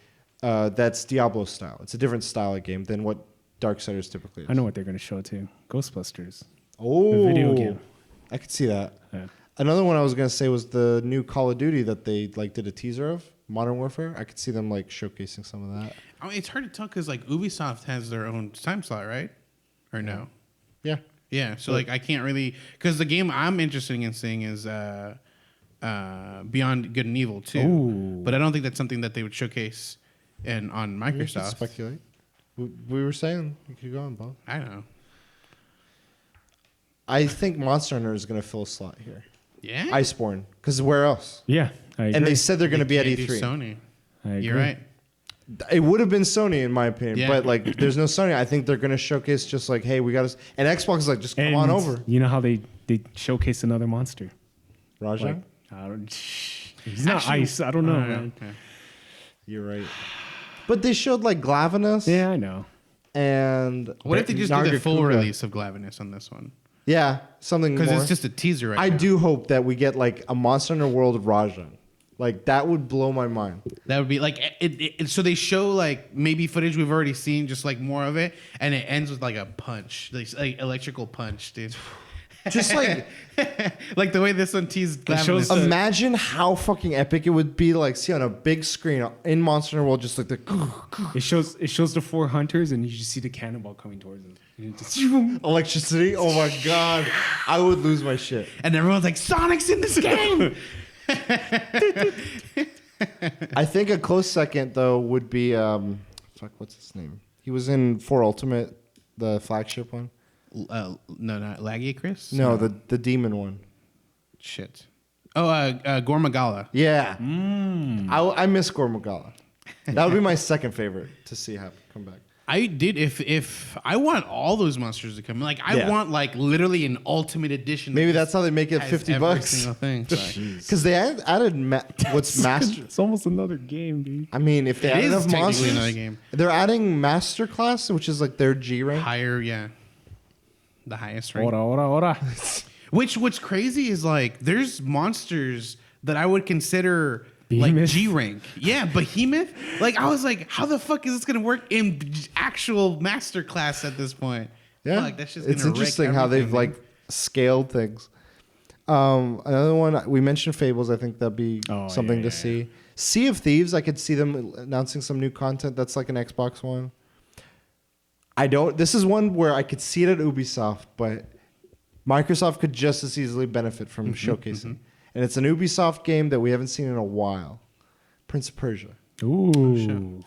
That's Diablo style. It's a different style of game than what Darksiders typically is. I know what they're going to show too. Ghostbusters. Oh. The video game. I could see that. Yeah. Another one I was going to say was the new Call of Duty that they like did a teaser of. Modern Warfare. I could see them like showcasing some of that. I mean, it's hard to tell because like Ubisoft has their own time slot, right? Or no? Yeah. Yeah. So like I can't really because the game I'm interested in seeing is Beyond Good and Evil 2. Ooh. But I don't think that's something that they would showcase on You could Microsoft. speculate. We were saying you could go on, Bob. I don't know. I think Monster Hunter is going to fill a slot here. Yeah. Iceborne, because where else? Yeah, I agree. And they said they're going to be at Can't do E3. Sony. I agree. You're right. It would have been Sony in my opinion, Yeah. but like, there's no Sony. I think they're going to showcase just like, hey, we got to. And Xbox is like, just come on over. You know how they showcase another monster? Raja, Like, I don't. He's not ice. I don't know, man. Okay. you're right. But they showed like Glavenus. Yeah, I know. And What if they just do the full Nargacuga. release of Glavenus on this one? Yeah, something more. Because it's just a teaser right I now. do hope that we get like a Monster Hunter World of Rajan. Like that would blow my mind. That would be like so they show like maybe footage we've already seen, just like more of it, and it ends with like a punch, like electrical punch, dude. Just like Like the way this one teased Glavenus. imagine how fucking epic it would be. Like see on a big screen in Monster Hunter World, just like the It shows the 4 hunters, and you just see the cannonball coming towards them. And it just, electricity. Oh my god, I would lose my shit. And everyone's like, Sonic's in this game. I think a close second though would be what's his name? He was in 4 Ultimate, the flagship one. No, not Laggy Chris. No, the demon one. Shit. Oh, Gormagala. Yeah, I miss Gormagala. That would be my second favorite to see come back. I did if I want all those monsters to come. Like I Yeah. want like literally an ultimate edition. Maybe that's how they make it has $50. every single thing. Because they added what's master. it's almost another game, dude. I mean, if they It add is enough technically monsters, another game. they're adding master class, which is like their G rank. Higher, yeah. The highest rank. Ora. What's crazy is like there's monsters that I would consider Behemoth? like G rank. Yeah, Behemoth. Like I was like, how the fuck is this gonna work in actual master class at this point? Yeah, Fuck, that's just it's gonna wreck interesting how they've everything, like scaled things. Another one we mentioned Fables. I think that'd be something to see. Sea of Thieves. I could see them announcing some new content. That's like an Xbox one. I don't. This is one where I could see it at Ubisoft, but Microsoft could just as easily benefit from showcasing. And it's an Ubisoft game that we haven't seen in a while. Prince of Persia. Ooh.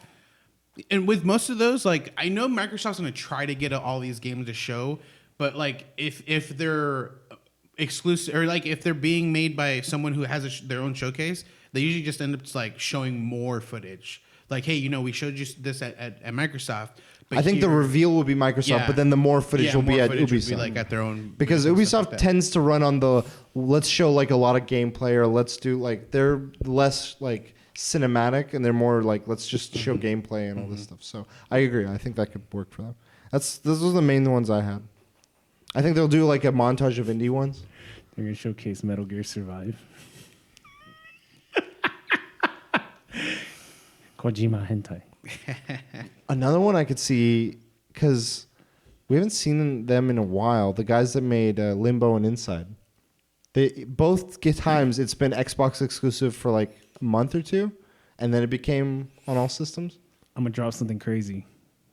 And with most of those, like I know Microsoft's gonna try to get all these games to show, but like if they're exclusive or like if they're being made by someone who has their own showcase, they usually just end up just, like showing more footage. Like, hey, we showed you this at Microsoft. But I think the reveal will be Microsoft, but then the more footage will be at Ubisoft. Be like at their own because Ubisoft tends to run on the let's show like a lot of gameplay or let's do like they're less like cinematic and they're more like let's just show gameplay and all this stuff. So I agree. I think that could work for them. Those are the main ones I had. I think they'll do like a montage of indie ones. They're gonna showcase Metal Gear Survive. Kojima hentai. Another one I could see because we haven't seen them in a while. The guys that made Limbo and Inside. They both times it's been Xbox exclusive for like a month or two, and then it became on all systems. I'm gonna drop something crazy.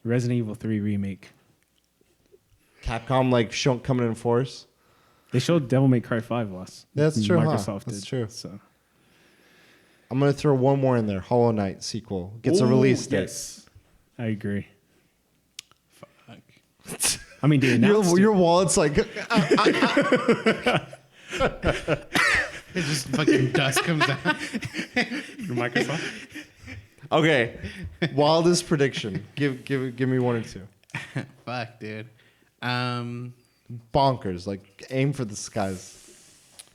Resident Evil 3 remake. Capcom like coming in force. They showed Devil May Cry 5 last. That's true. Microsoft That's did. true. So I'm gonna throw one more in there. Hollow Knight sequel gets a release date. Yes, I agree. Fuck. I mean, they announced Your wallet's like It just fucking dust comes out. Microsoft. okay. Wildest prediction. Give me one or two. Fuck, dude. Bonkers. Like aim for the skies.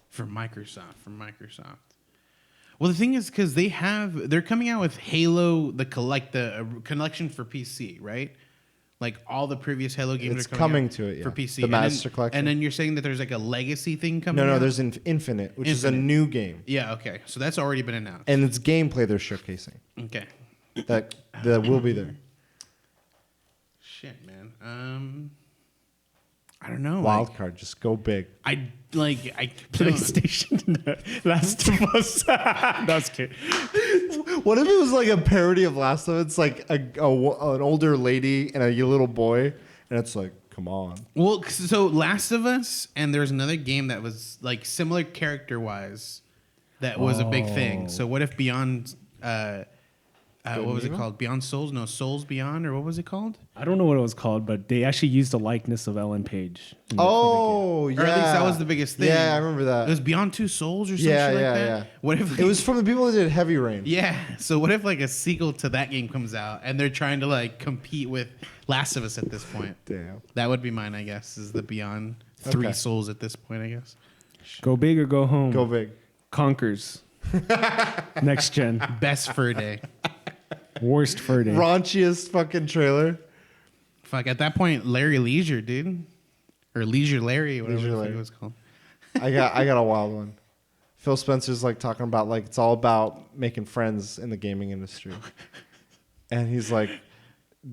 For Microsoft. Well, the thing is, because they're coming out with Halo, the collection for PC, right? Like all the previous Halo games It's are coming out to it, yeah. for PC. The Master Collection. And then you're saying that there's like a legacy thing coming out? No, there's Infinite, which is a new game. Yeah, okay. So that's already been announced. And it's gameplay they're showcasing. Okay. That will be there. Shit, man. I don't know. Wild card, just go big. I PlayStation Last of Us. That's kidding. What if it was like a parody of Last of Us? It's like an older lady and a little boy, and it's like, come on. Well, so Last of Us, and there's another game that was like similar character wise, that was a big thing. So what if Beyond? What was it called? Beyond Souls? No, Souls Beyond, or what was it called? I don't know what it was called, but they actually used the likeness of Ellen Page. Oh, yeah. Or at least that was the biggest thing. Yeah, I remember that. It was Beyond Two Souls or something like that. Yeah. What if it was from the people that did Heavy Rain? Yeah. So what if like a sequel to that game comes out and they're trying to like compete with Last of Us at this point? Damn. That would be mine, I guess. Is the Beyond Three Souls at this point? I guess. Go big or go home. Go big. Conkers. Next gen. Best fur day. Worst fur day. Raunchiest fucking trailer. Fuck. At that point, Larry Leisure, dude, or Leisure Larry, whatever Leisure the fuck Larry. it was called. I got a wild one. Phil Spencer's like talking about like it's all about making friends in the gaming industry, and he's like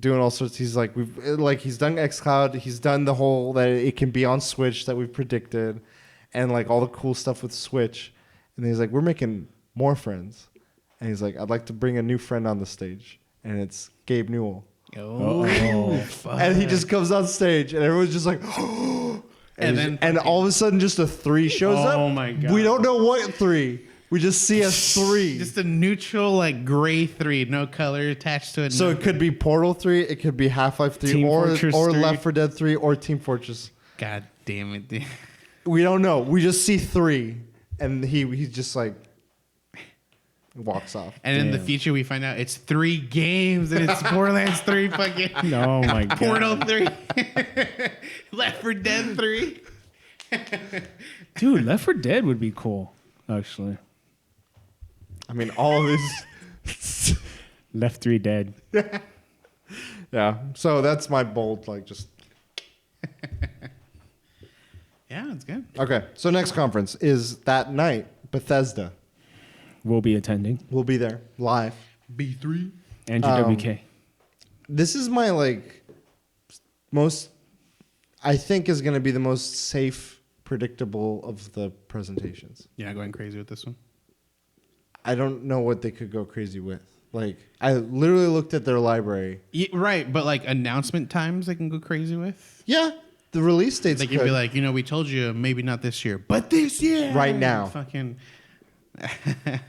doing all sorts. He's like he's done xCloud. He's done the whole that it can be on Switch that we've predicted, and like all the cool stuff with Switch. And he's like, we're making more friends. And he's like, I'd like to bring a new friend on the stage. And it's Gabe Newell. Oh, fuck. And he just comes on stage and everyone's just like, and all of a sudden just a 3 shows up. Oh my God. We don't know what 3. We just see a 3. Just a neutral, like gray 3, no color attached to it. So it could be Portal 3, it could be Half-Life 3, or 3. Left 4 Dead 3, or Team Fortress. God damn it, dude. We don't know. We just see 3. And he's just like walks off. And in the future, we find out it's 3 games and it's Borderlands 3 fucking. Oh my God. Portal 3. Left 4 Dead 3. Dude, Left 4 Dead would be cool, actually. I mean, all of these. Left 3 Dead. Yeah. So that's my bold, like, just. Yeah, it's good. Okay. So next conference is that night, Bethesda. We'll be attending. We'll be there live. B3. Andrew WK. This is my, like, most, I think is going to be the most safe, predictable of the presentations. You're not going crazy with this one? I don't know what they could go crazy with. Like, I literally looked at their library. Yeah, right, but like announcement times they can go crazy with? Yeah. The release dates They can be like, we told you maybe not this year, but this year. Right now. Fucking.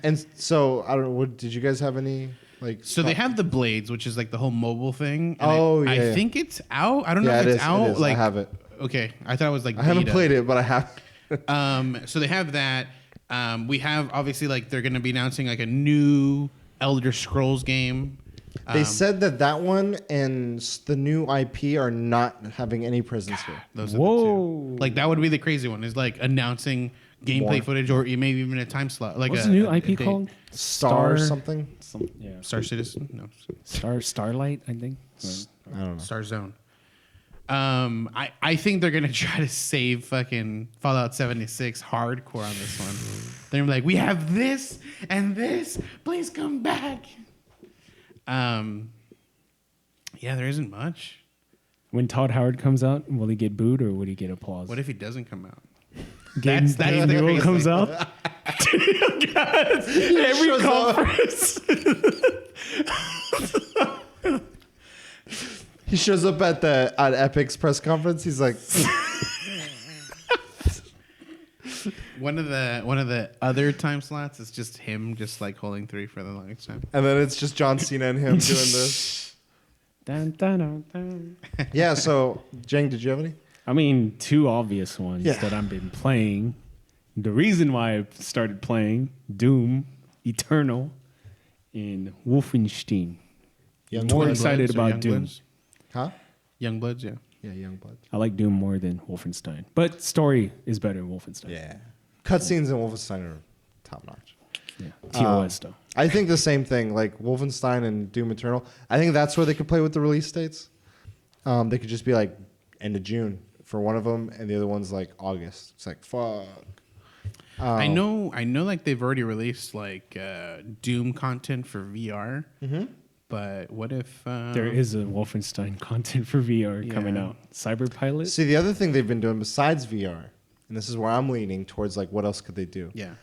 And so, I don't know, did you guys have any, like... So they have the Blades, which is like the whole mobile thing. And I think it's out. I don't know if it's out. It is. Like, I have it. Okay, I thought it was like I haven't beta. played it, but I have. So they have that. We have obviously like they're going to be announcing like a new Elder Scrolls game. They said that one and the new IP are not having any presence here. Those are the two. Like that would be the crazy one. Is like announcing gameplay footage or maybe even a time slot. Like What's the new IP called? Star something? Star Citizen? No. Starlight, I think. I don't know. Star Zone. I think they're gonna try to save fucking Fallout 76 hardcore on this one. They're like, we have this and this. Please come back. Yeah, there isn't much. When Todd Howard comes out, will he get booed or would he get applause? What if he doesn't come out? Gabe the Newell crazy comes thing. out. God, every conference. He shows up at Epic's press conference. He's like, one of the other time slots is just him just like holding 3 for the longest time. and then it's just John Cena and him doing this. Dun, dun, dun, dun. Yeah. So, Jeng, did you have any? I mean, 2 obvious ones that I've been playing. The reason why I started playing Doom, Eternal, and Wolfenstein. More excited about Doom. Huh? Youngbloods, yeah. Yeah, Youngblood. I like Doom more than Wolfenstein, but story is better than Wolfenstein. Yeah. Cutscenes in Wolfenstein are top notch. Yeah. TOS though. I think the same thing, like Wolfenstein and Doom Eternal. I think that's where they could play with the release dates. They could just be like end of June for one of them, and the other one's like August. It's like fuck. I know. Like they've already released like Doom content for VR. But what if there is a Wolfenstein content for VR coming out? Cyberpilot. See, the other thing they've been doing besides VR, and this is where I'm leaning towards, like, what else could they do? Yeah.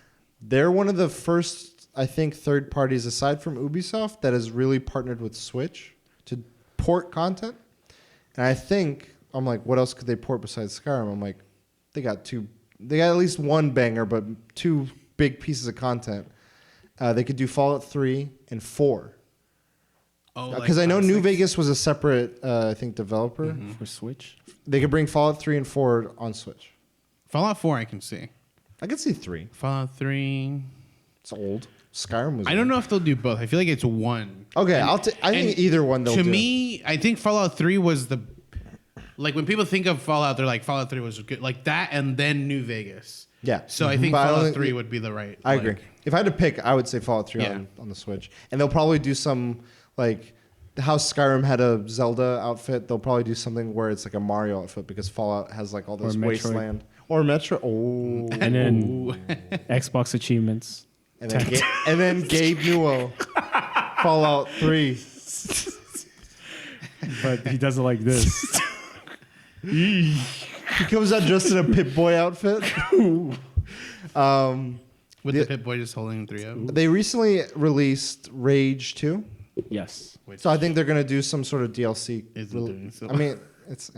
They're one of the first, I think, third parties aside from Ubisoft that has really partnered with Switch to port content. And I think, I'm like, what else could they port besides Skyrim? I'm like, they got at least one banger, but two big pieces of content. They could do Fallout 3 and 4. Oh, Because I know New Vegas was a separate, I think, developer. For Switch. They could bring Fallout 3 and 4 on Switch. Fallout 4 I can see. I could see 3. Fallout 3. It's old. Skyrim was I don't know if they'll do both. I feel like it's one. Okay, I think either one they'll do. To me, I think Fallout 3 was the... Like, when people think of Fallout, they're like, Fallout 3 was good. Like, that and then New Vegas. Yeah. So I think But Fallout 3 would be the right... I agree. If I had to pick, I would say Fallout 3 Yeah. on the Switch. And they'll probably do some, like, how Skyrim had a Zelda outfit, they'll probably do something where it's like a Mario outfit because Fallout has, like, all this Or Metroid. wasteland. Or Metro. Oh. And then Xbox achievements. And then Gabe Newell. Fallout 3. But he does it like this. He comes out dressed in a Pip-Boy outfit. With the Pip-Boy just holding 3 up. They recently released Rage 2. Yes. So I think they're going to do some sort of DLC. Isn't doing so. I mean, it's...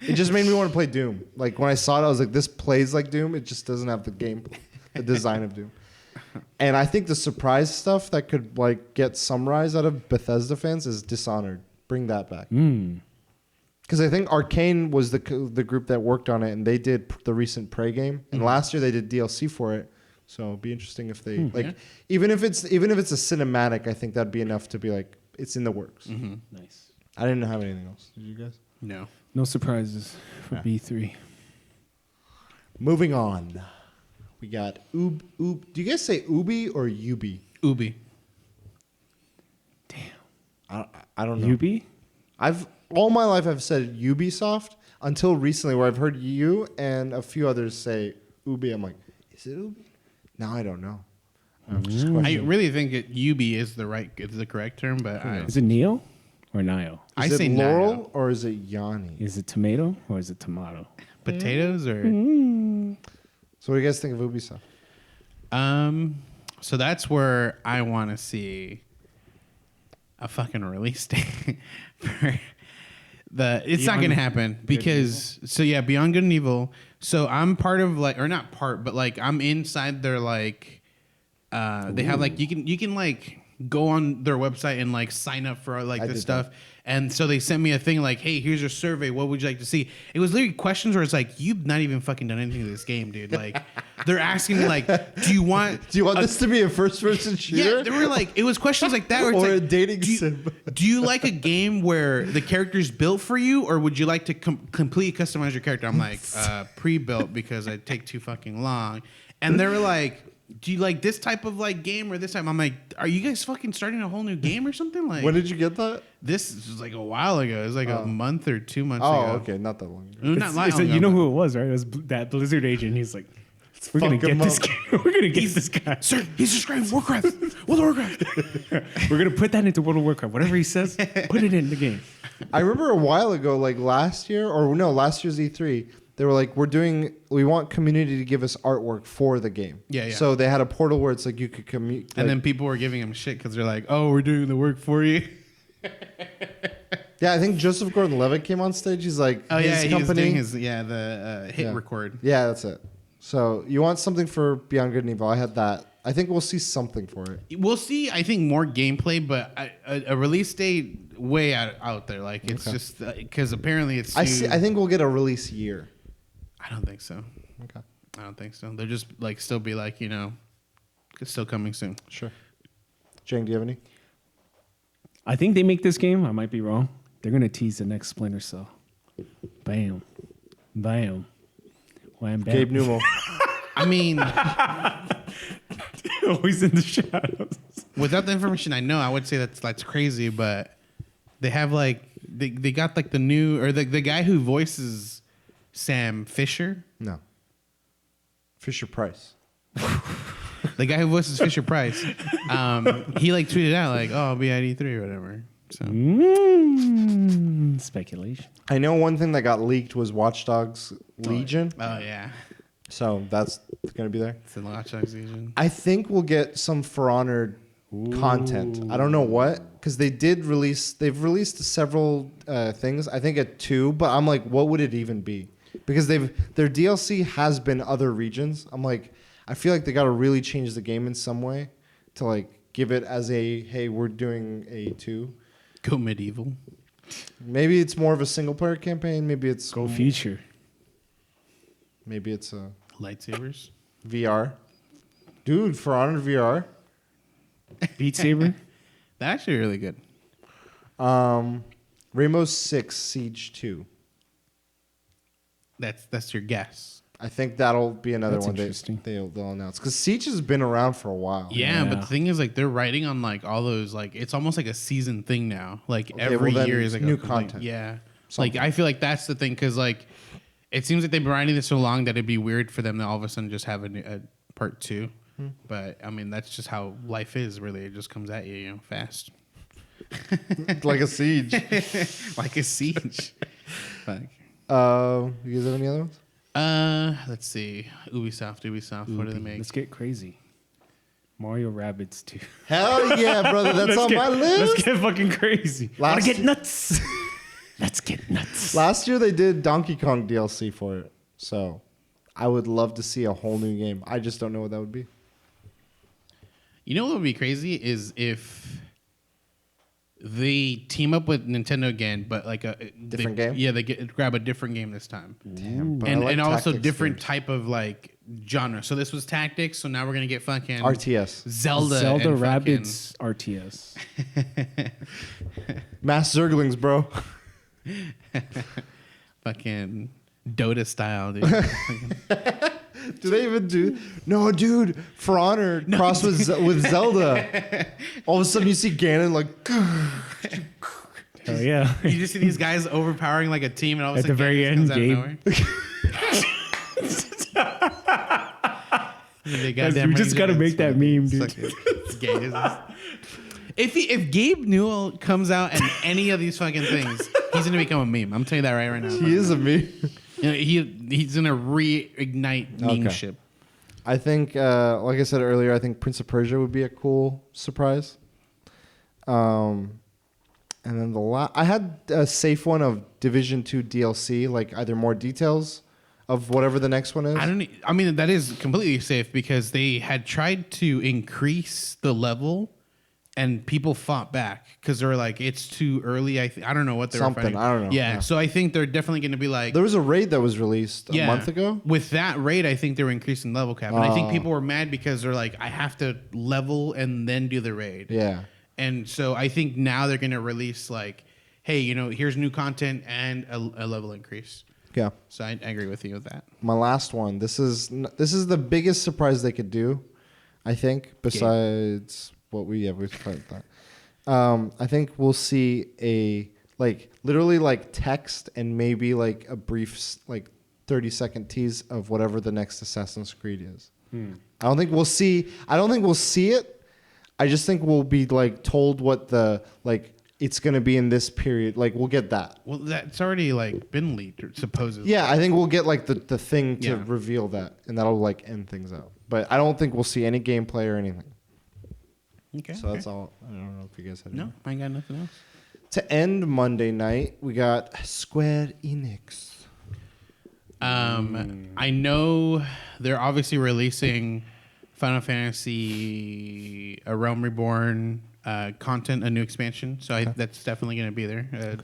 It just made me want to play Doom. Like, when I saw it, I was like, this plays like Doom. It just doesn't have the the design of Doom. And I think the surprise stuff that could, like, get some rise out of Bethesda fans is Dishonored. Bring that back. Because I think Arcane was the group that worked on it, and they did the recent Prey game. And last year they did DLC for it. So it'd be interesting if they even if it's a cinematic, I think that'd be enough to be like it's in the works. Nice. I didn't have anything else. Did you guys? No. No surprises for B3. Moving on, we got Do you guys say Ubi or Ubi? Ubi. Damn. I don't know. Ubi? All my life I've said Ubisoft until recently, where I've heard you and a few others say Ubi. I'm like, is it Ubi? Now I don't know. I really think Ubi is the correct term, but Is it Neo or Nio? Is it Laurel or is it Yanni? Is it tomato or is it tomato? Potatoes or So what do you guys think of Ubisoft? so that's where I want to see a fucking release date for it's not gonna happen because Beyond Good and Evil. So I'm part of like, or not part, but like I'm inside their like they have like you can like go on their website and like sign up for like this stuff. That. And so they sent me a thing like, hey, here's your survey. What would you like to see? It was literally questions where it's like, you've not even fucking done anything to this game, dude. Like, they're asking me like, do you want this to be a first-person shooter? Yeah, they were like, it was questions like that. Where or it's a like, dating sim. Do you like a game where the character's built for you, or would you like to completely customize your character? I'm like, pre-built because I take too fucking long. And they were like, do you like this type of like game or this type? I'm like, are you guys fucking starting a whole new game or something? Like, when did you get that? This was like a while ago. It was like a month or 2 months ago. Oh, okay, not that long ago. Not long ago. You know who it was, right? It was that Blizzard agent. He's like, we're gonna get this guy. We're gonna get this guy. Sir, he's describing Warcraft. World of Warcraft. We're gonna put that into World of Warcraft. Whatever he says, put it in the game. I remember a while ago, like last year's E3, they were like, we want community to give us artwork for the game. Yeah. So they had a portal where it's like you could commute. And then people were giving him shit because they're like, oh, we're doing the work for you. Yeah, I think Joseph Gordon-Levitt came on stage. He's like, oh, his yeah, company. He was doing the hit record. Yeah, that's it. So you want something for Beyond Good and Evil. I had that. I think we'll see something for it. We'll see, I think, more gameplay, but a release date way out there. Like, it's just because apparently it's I think we'll get a release year. I don't think so. Okay. I don't think so. They'll just like still be like, it's still coming soon. Sure. Jane, do you have any? I think they make this game. I might be wrong. They're gonna tease the next Splinter Cell. Bam, bam, wham, bam. Gabe Newell. I mean, always in the shadows. Without the information I know, I would say that's crazy. But they have like they got like the new or the guy who voices Sam Fisher. No. Fisher Price. the guy who voices Fisher Price, he like tweeted out like, "Oh, I'll be at E3 or whatever." So speculation. I know one thing that got leaked was Watch Dogs Legion. Oh yeah, So that's going to be there. it's in the Watch Dogs Legion. I think we'll get some For Honor content. I don't know what, because they've released several things. I think at 2, but I'm like, what would it even be? Because their DLC has been other regions. I'm like, I feel like they got to really change the game in some way to like give it as a, hey, we're doing a 2. Go medieval. Maybe it's more of a single player campaign. Maybe it's Go feature. Maybe it's a Lightsabers. VR. Dude, For Honor VR. Beat Saber. That's actually really good. Rainbow Six Siege 2. That's your guess. I think that'll be another That's one interesting. they'll announce. Because Siege has been around for a while. Yeah, Yeah. but the thing is, like, they're writing on like all those, like, it's almost like a season thing now. Like Okay, every well, then year is like new a complete- content. Yeah, Something. like I feel like that's the thing because like it seems like they've been writing this so long that it'd be weird for them to all of a sudden just have a part 2. But I mean, that's just how life is. Really, it just comes at you, you know, fast, Like a Siege. like a siege. Fuck. You guys have any other ones? Let's see. Ubisoft. What do they make? Let's get crazy. Mario Rabbids 2. Hell yeah, brother. That's on my list. Let's get fucking crazy. Last- Wanna get nuts. Let's get nuts. Last year they did Donkey Kong DLC for it. So I would love to see a whole new game. I just don't know what that would be. You know what would be crazy is if they team up with Nintendo again, but like a Different game? Yeah, they grab a different game this time, Damn, but I and like also tactics different games. type of like genre. So this was tactics. So now we're gonna get fucking RTS. Zelda and Rabbids RTS. Mass Zerglings, bro. fucking Dota style, dude. Do they even do? No, dude. For Honor crossed with Zelda. All of a sudden you see Ganon like. Hell yeah. You just see these guys overpowering like a team, and all of a At the sudden very Ganon end comes out of game. nowhere. They Guys, goddamn we just Ranger gotta Games make that fucking- meme, dude. it's gay, isn't it? If Gabe Newell comes out in any of these fucking things, he's gonna become a meme. I'm telling you that right now. He is a me. You know, he's gonna reignite memeship. I think, like I said earlier, I think Prince of Persia would be a cool surprise. And then I had a safe one of Division 2 DLC, like either more details of whatever the next one is. I mean, that is completely safe because they had tried to increase the level, and people fought back because they were like, "It's too early." I don't know what they were fighting. I don't know. Yeah, Yeah. so I think they're definitely going to be like. There was a raid that was released a month ago. With that raid, I think they were increasing level cap, and I think people were mad because they're like, "I have to level and then do the raid." Yeah. And so I think now they're going to release like, "Hey, you know, here's new content and a level increase." Yeah. So I agree with you with that. My last one. This is the biggest surprise they could do, I think. Besides what we've tried that. I think we'll see a literally text and maybe like a brief 30-second tease of whatever the next Assassin's Creed is. I don't think we'll see it. I just think we'll be told what the it's going to be in this period. We'll get that. Well, that's already been leaked, supposedly. Yeah, I think we'll get the thing to Yeah. reveal that, and that'll end things out. But I don't think we'll see any gameplay or anything. Okay. So that's all. I don't know if you guys have No, I ain't got nothing else. To end Monday night, we got Square Enix. I know they're obviously releasing Final Fantasy A Realm Reborn content, a new expansion. So that's definitely going to be there.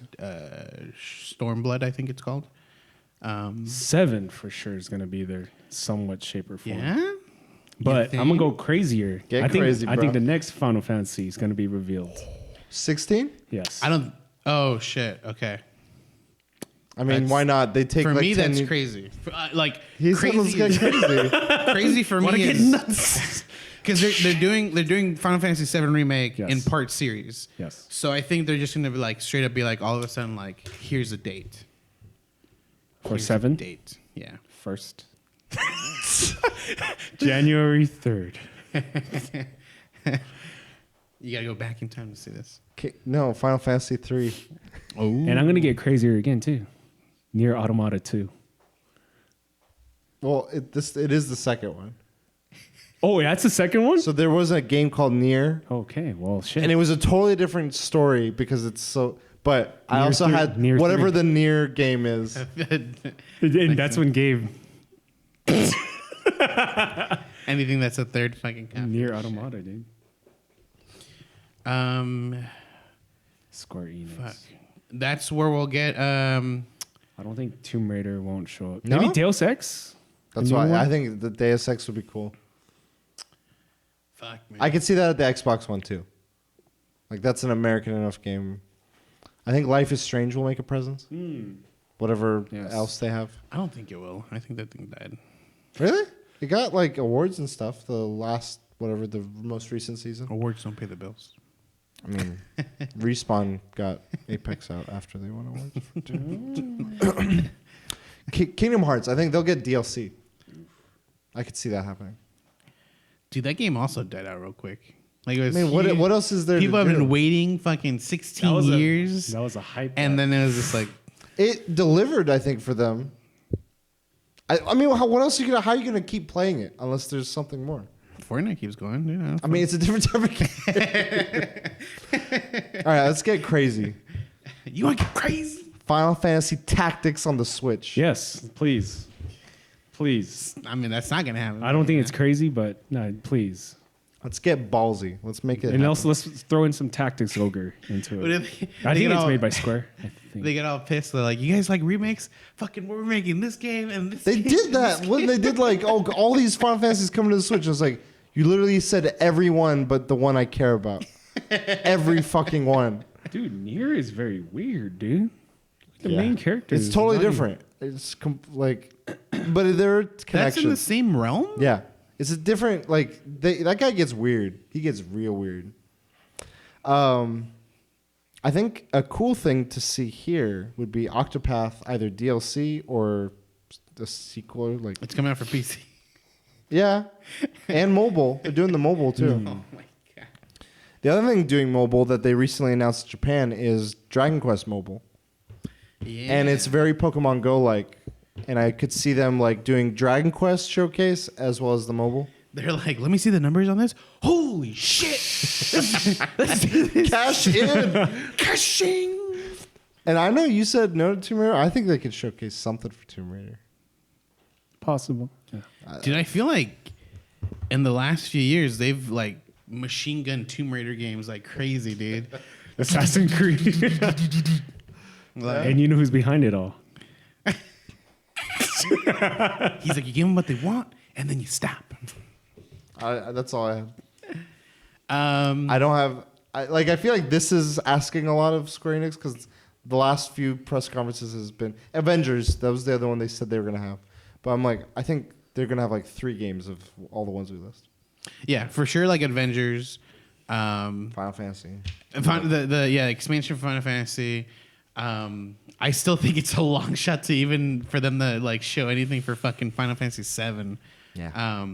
Stormblood, I think it's called. 7 for sure is gonna be there, somewhat shape or form. Yeah. But I'm gonna go crazier. Get crazy, I bro. think the next Final Fantasy is gonna be revealed. 16? Yes. I don't. Oh shit. Okay. I mean, That's- why not? They take For me, 10 that's new- crazy. He said let's get crazy. Crazy for me get is nuts. because they're doing Final Fantasy VII remake Yes. in part series. Yes. So I think they're just gonna be straight up be all of a sudden here's a date. For Here's a 7 date. Yeah. first. January 3rd. You gotta go back in time to see this. No, Final Fantasy 3. Oh. And I'm gonna get crazier again too. Nier Automata 2. Well, it is the second one. Oh, that's the second one? So there was a game called Nier. Okay, well, shit. And it was a totally different story because it's so... But I Nier also had Nier whatever 3. the Nier game is. And that's when Gabe... Anything that's a third fucking copy. Nier Automata, dude. Square Enix. Fuck. That's where we'll get... I don't think Tomb Raider won't show up. No? Maybe Deus Ex? That's why I think the Deus Ex would be cool. Fuck, man. I could see that at the Xbox One too. Like that's an American enough game. I think Life is Strange will make a presence. Whatever else they have. I don't think it will. I think that thing died. Really? It got like awards and stuff. The last the most recent season. Awards don't pay the bills. I mean, Respawn got Apex out after they won awards. Kingdom Hearts. I think they'll get DLC. I could see that happening. Dude, that game also died out real quick. Like, it was what else is there? People to have do? been waiting fucking 16 years. That was a hype. And then it was just like... It delivered, I think, for them. I mean, what else how are you gonna keep playing it unless there's something more? Fortnite keeps going. Yeah, I mean, it's a different type of game. All right, let's get crazy. You want to get crazy? Final Fantasy Tactics on the Switch. Yes, please. Please. I mean, that's not going to happen. I don't think it's crazy, but no, please. Let's get ballsy. Let's make it. And happen. also, let's throw in some Tactics Ogre into But it. if I think it's all, made by Square. I think. They get all pissed. They're like, you guys like remakes? Fucking, we're making this game and this They game did and that this when they did like all these Final Fantasies coming to the Switch. I was like, you literally said every one but the one I care about. Every fucking one. Dude, Nier is very weird, dude. The main character. It's is totally not even- different. It's but they're connections. That's in the same realm? Yeah. It's a different, like, that guy gets weird. He gets real weird. I think a cool thing to see here would be Octopath, either DLC or the sequel. Like, It's coming out for PC. yeah. And mobile. They're doing the mobile, too. Oh, my God. The other thing doing mobile that they recently announced in Japan is Dragon Quest Mobile. Yeah. And it's very Pokemon Go-like. And I could see them like doing Dragon Quest showcase as well as the mobile. They're like, let me see the numbers on this. Holy shit! Let's do this. Cash in. Cashing. And I know you said no to Tomb Raider. I think they could showcase something for Tomb Raider. Possible. Yeah. Dude, I feel like in the last few years, they've like machine gun Tomb Raider games like crazy, dude. Assassin's Creed. Like, And you know who's behind it all. he's like, you give them what they want, and then you stop. That's all I have. Um, I don't have. I feel like this is asking a lot of Square Enix because the last few press conferences has been Avengers. That was the other one they said they were gonna have. But I'm like, I think they're gonna have like 3 games of all the ones we list. yeah, for sure, like Avengers, Final Fantasy. the expansion for Final Fantasy. I still think it's a long shot to even for them to like show anything for fucking Final Fantasy 7. Yeah.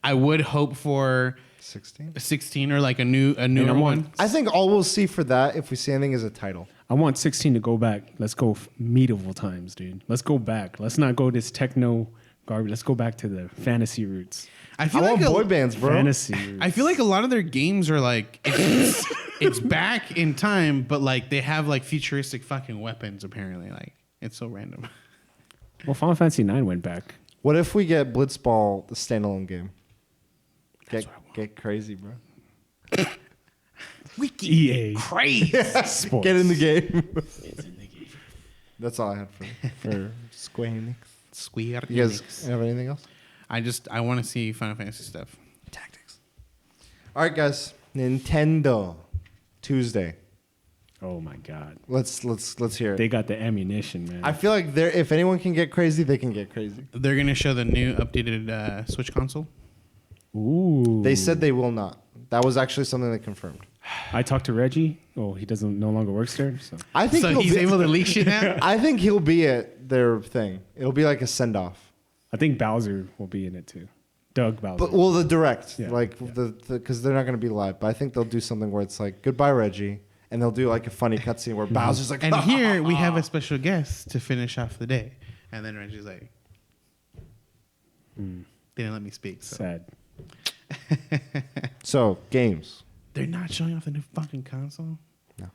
I would hope for 16 or like a newer one. I think all we'll see for that, if we see anything, is a title. I want 16 to go back. Let's go medieval times, dude. Let's go back. Let's not go this techno garbage. Let's go back to the fantasy roots. I I feel want like boy bands, bro. Fantasy roots. I feel like a lot of their games are like it's back in time, but like they have like futuristic fucking weapons. Apparently, like it's so random. Well, Final Fantasy 9 went back. What if we get Blitzball, the standalone game? Get crazy, bro. EA. Crazy. Sports. Get in the game. That's all I had for Square Enix. Square You guys Enix. have anything else? I want to see Final Fantasy stuff. Tactics. All right, guys. Nintendo Tuesday. Oh my God. Let's hear it. They got the ammunition, man. I feel like if anyone can get crazy, they can get crazy. They're gonna show the new updated Switch console. Ooh. They said they will not. That was actually something they confirmed. I talked to Reggie. Oh, he no longer works there. So I think So he's able to leak shit now. I think he'll be at their thing. It'll be like a send off. I think Bowser will be in it too. Doug Bowser. But the direct, Yeah, because they're not going to be live. But I think they'll do something where it's like goodbye Reggie, and they'll do like a funny cutscene where Bowser's like, and here we have a special guest to finish off the day, and then Reggie's like, they didn't let me speak. So. Sad. So games. They're not showing off the new fucking console. No.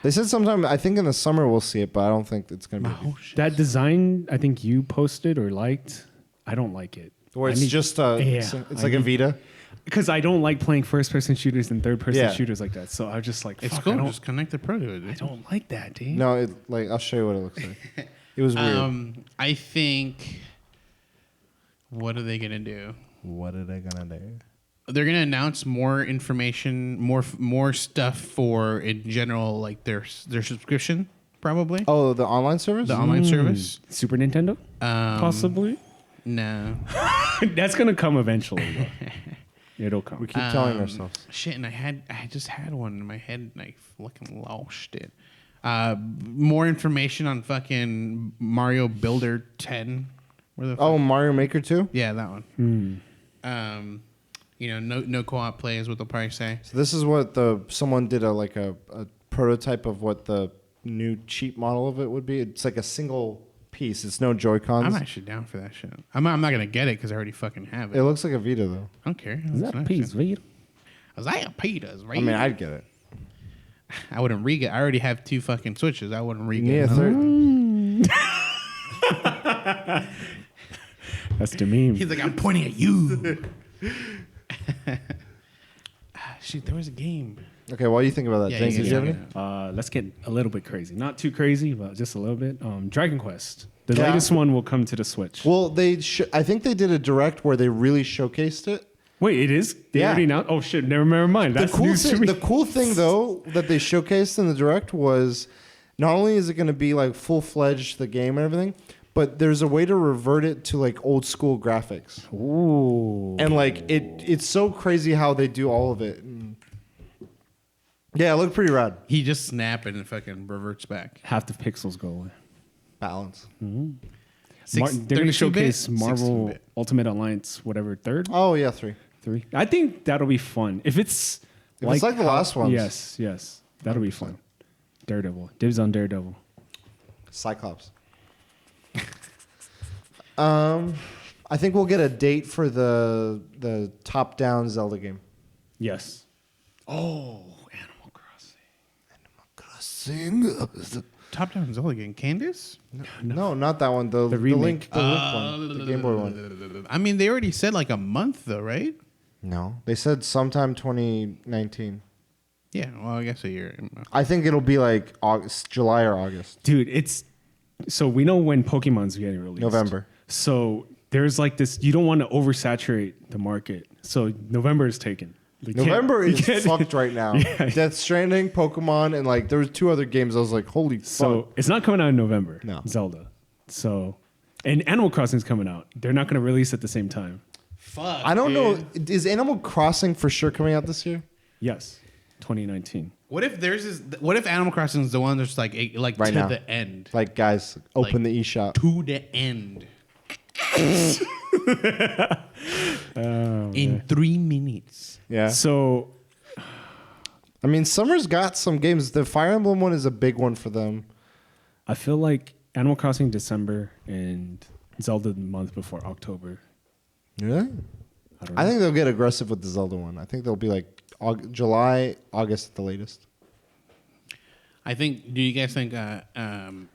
They said sometime. I think in the summer we'll see it, but I don't think it's going to be. That design, I think you posted or liked. I don't like it. Where it's just it's like a Vita. Because I don't like playing first-person shooters and third-person shooters like that. So I was just like, it's fuck, cool. Just connect the Pro to it. I don't like that, dude. No, I'll show you what it looks like. It was weird. I think. What are they gonna do? What are they gonna do? They're gonna announce more information, more stuff for in general, like their subscription, probably. Oh, the online service. The online service. Super Nintendo, possibly. No. That's gonna come eventually. Though. It'll come. We keep telling ourselds. Shit, and I just had one in my head, and I fucking lost it. More information on fucking Mario Builder 10. Mario Maker 2? Yeah, that one. No co-op play is what they'll probably say. So this is what someone did a prototype of what the new cheap model of it would be. It's like a single piece. It's no Joy-Cons. I'm actually down for that shit. I'm not gonna get it because I already fucking have it. It looks like a Vita though. I don't care. Is that piece Vita? I was like a Peter's, right? I mean, I'd get it. I wouldn't re-get. I already have 2 fucking Switches. I wouldn't re-get. Yeah, That's the meme. He's like, I'm pointing at you. Shoot, there was a game. Okay, while you think about that, James, did you have any? Let's get a little bit crazy. Not too crazy, but just a little bit. Dragon Quest. The latest one will come to the Switch. Well, I think they did a direct where they really showcased it. Wait, it is? They already now? Oh, shit. Never mind. That's news to me. The cool thing, though, that they showcased in the direct was not only is it going to be like full-fledged, the game and everything, but there's a way to revert it to like old school graphics. Ooh. And like it's so crazy how they do all of it. Yeah, it looked pretty rad. He just snapped and it fucking reverts back. Half the pixels go away. Balance. Mm-hmm. They're going to showcase Marvel 16-bit. Ultimate Alliance, whatever, 3rd? Oh, yeah, 3. I think that'll be fun. If it's like the last ones. Yes. That'll be fun. Daredevil. Dibs on Daredevil. Cyclops. I think we'll get a date for the top-down Zelda game. Yes. Oh, Animal Crossing. Top-down Zelda game. Candace? No, not that one. The remake. Link one. The Game Boy one. I mean, they already said like a month though, right? No. They said sometime 2019. Yeah, well, I guess a year. I think it'll be like July or August. Dude, so we know when Pokemon's getting released. November. So there's like this, you don't want to oversaturate the market. So November is taken. November is fucked right now. Yeah. Death Stranding, Pokemon, and like there was 2 other games. I was like, holy fuck. So it's not coming out in November. No. Zelda. So, and Animal Crossing's coming out. They're not going to release at the same time. Fuck. I don't know. Is Animal Crossing for sure coming out this year? Yes. 2019. What if what if Animal Crossing is the one that's like right to now. The end? Like, guys, open the eShop. To the end. In 3 minutes. Yeah. So, I mean, Summer's got some games. The Fire Emblem one is a big one for them. I feel like Animal Crossing December and Zelda the month before October. Really? I think they'll get aggressive with the Zelda one. I think they'll be like July, August at the latest. Do you guys think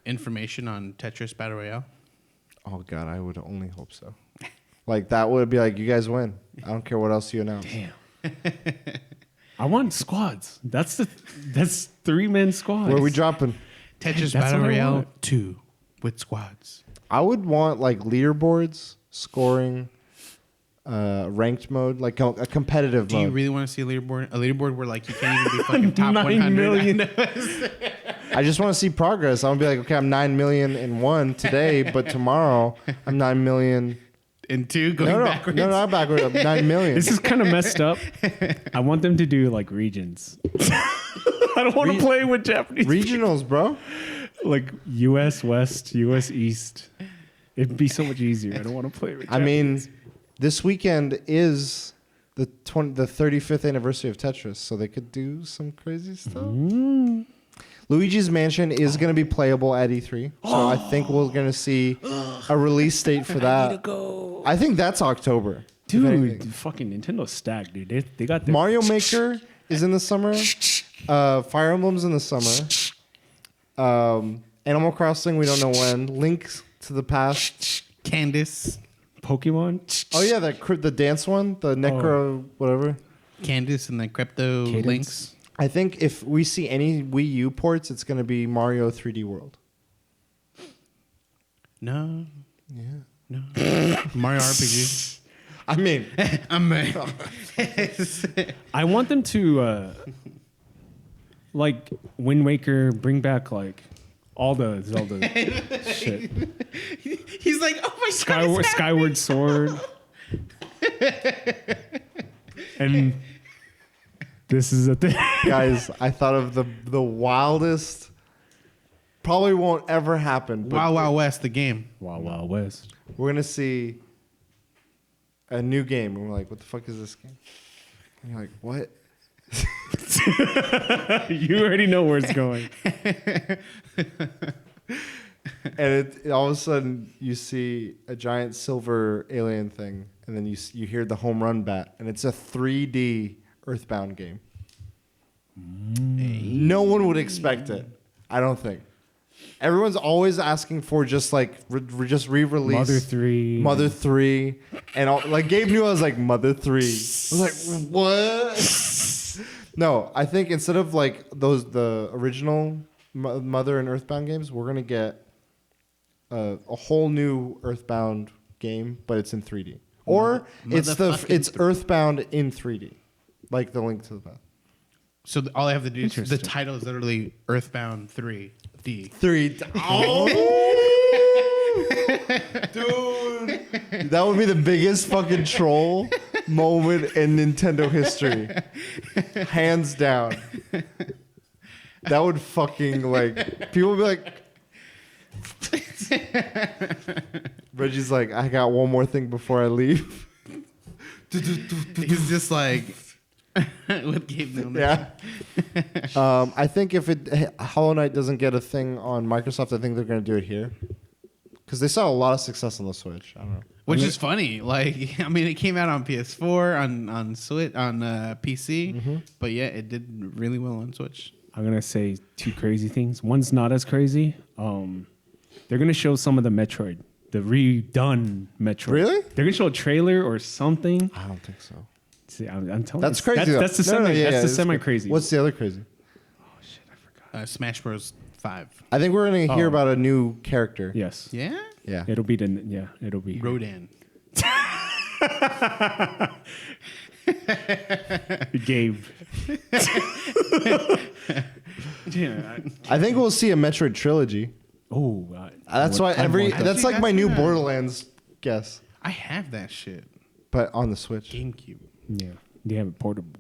information on Tetris Battle Royale? Oh, God, I would only hope so. Like, that would be like, you guys win. I don't care what else you announce. Damn. I want squads. That's 3-man squads. Where are we dropping? Tetris Battle Royale 2 with squads. I would want, like, leaderboards, scoring, ranked mode, like a competitive mode. Do you really want to see a leaderboard where, like, you can't even be fucking top 9 100? million. I just want to see progress. I want to be like, okay, I'm 9 million in 1 today, but tomorrow I'm 9 million in 2 going backwards. No, not backwards. I'm 9 million. This is kind of messed up. I want them to do like regions. I don't want to play with Japanese regionals, bro. Like US West, US East. It'd be so much easier. I don't want to play with Japanese. I mean, this weekend is the 35th anniversary of Tetris, so they could do some crazy stuff. Luigi's Mansion is going to be playable at E3, so I think we're going to see a release date for that. I need to go. I think that's October. Dude, fucking Nintendo's stacked, dude. They got their Mario Maker is in the summer. Fire Emblem's in the summer. Animal Crossing, we don't know when. Link to the Past. Candace. Pokemon. Oh yeah, the dance one, the Necro whatever. Candace and the Crypto Cadence. Links. I think if we see any Wii U ports, it's going to be Mario 3D World. No. Yeah. No. Mario RPG. I mean, I want them to like Wind Waker, bring back like all the Zelda shit. He's like, oh my God. Skyward Sword. And this is a thing. guys, I thought of the wildest, probably won't ever happen. But Wild Wild West, the game. Wild Wild West. we're going to see a new game. And we're like, what the fuck is this game? And you're like, what? You already know where it's going. And it all of a sudden you see a giant silver alien thing, and then you hear the home run bat, and it's a 3D Earthbound game. No one would expect it. I don't think. Everyone's always asking for just like just re-release Mother 3, and like Gabe knew I was like Mother 3. I was like, what? No, I think instead of like the original Mother and Earthbound games, we're gonna get a whole new Earthbound game, but it's in 3D. Or it's Earthbound in 3D, like the Link to the Past. So all I have to do is the title is literally Earthbound 3D. 3D. Oh, dude, that would be the biggest fucking troll moment in Nintendo history, hands down. That would fucking like people would be like. Reggie's like, I got one more thing before I leave. He's just like with Gabe Newman. Yeah. I think if Hollow Knight doesn't get a thing on Microsoft, I think they're going to do it here because they saw a lot of success on the Switch. I don't know. Which is funny. Like, I mean, it came out on PS4, on Switch, on PC, but yeah, it did really well on Switch. I'm gonna say two crazy things. One's not as crazy. They're gonna show some of the Metroid, the redone Metroid. Really? They're gonna show a trailer or something. I don't think so. See, I'm telling That's you, crazy. That's the semi crazy. What's the other crazy? Oh shit, I forgot. Smash Bros. 5. I think we're gonna hear about a new character. Yes. Yeah? Yeah. It'll be it'll be Rodan. Gabe. Yeah. I think we'll see a Metroid trilogy. Oh, That's why that's like my new Borderlands guess, I have that shit. but on the Switch. GameCube. Yeah, they have it portable.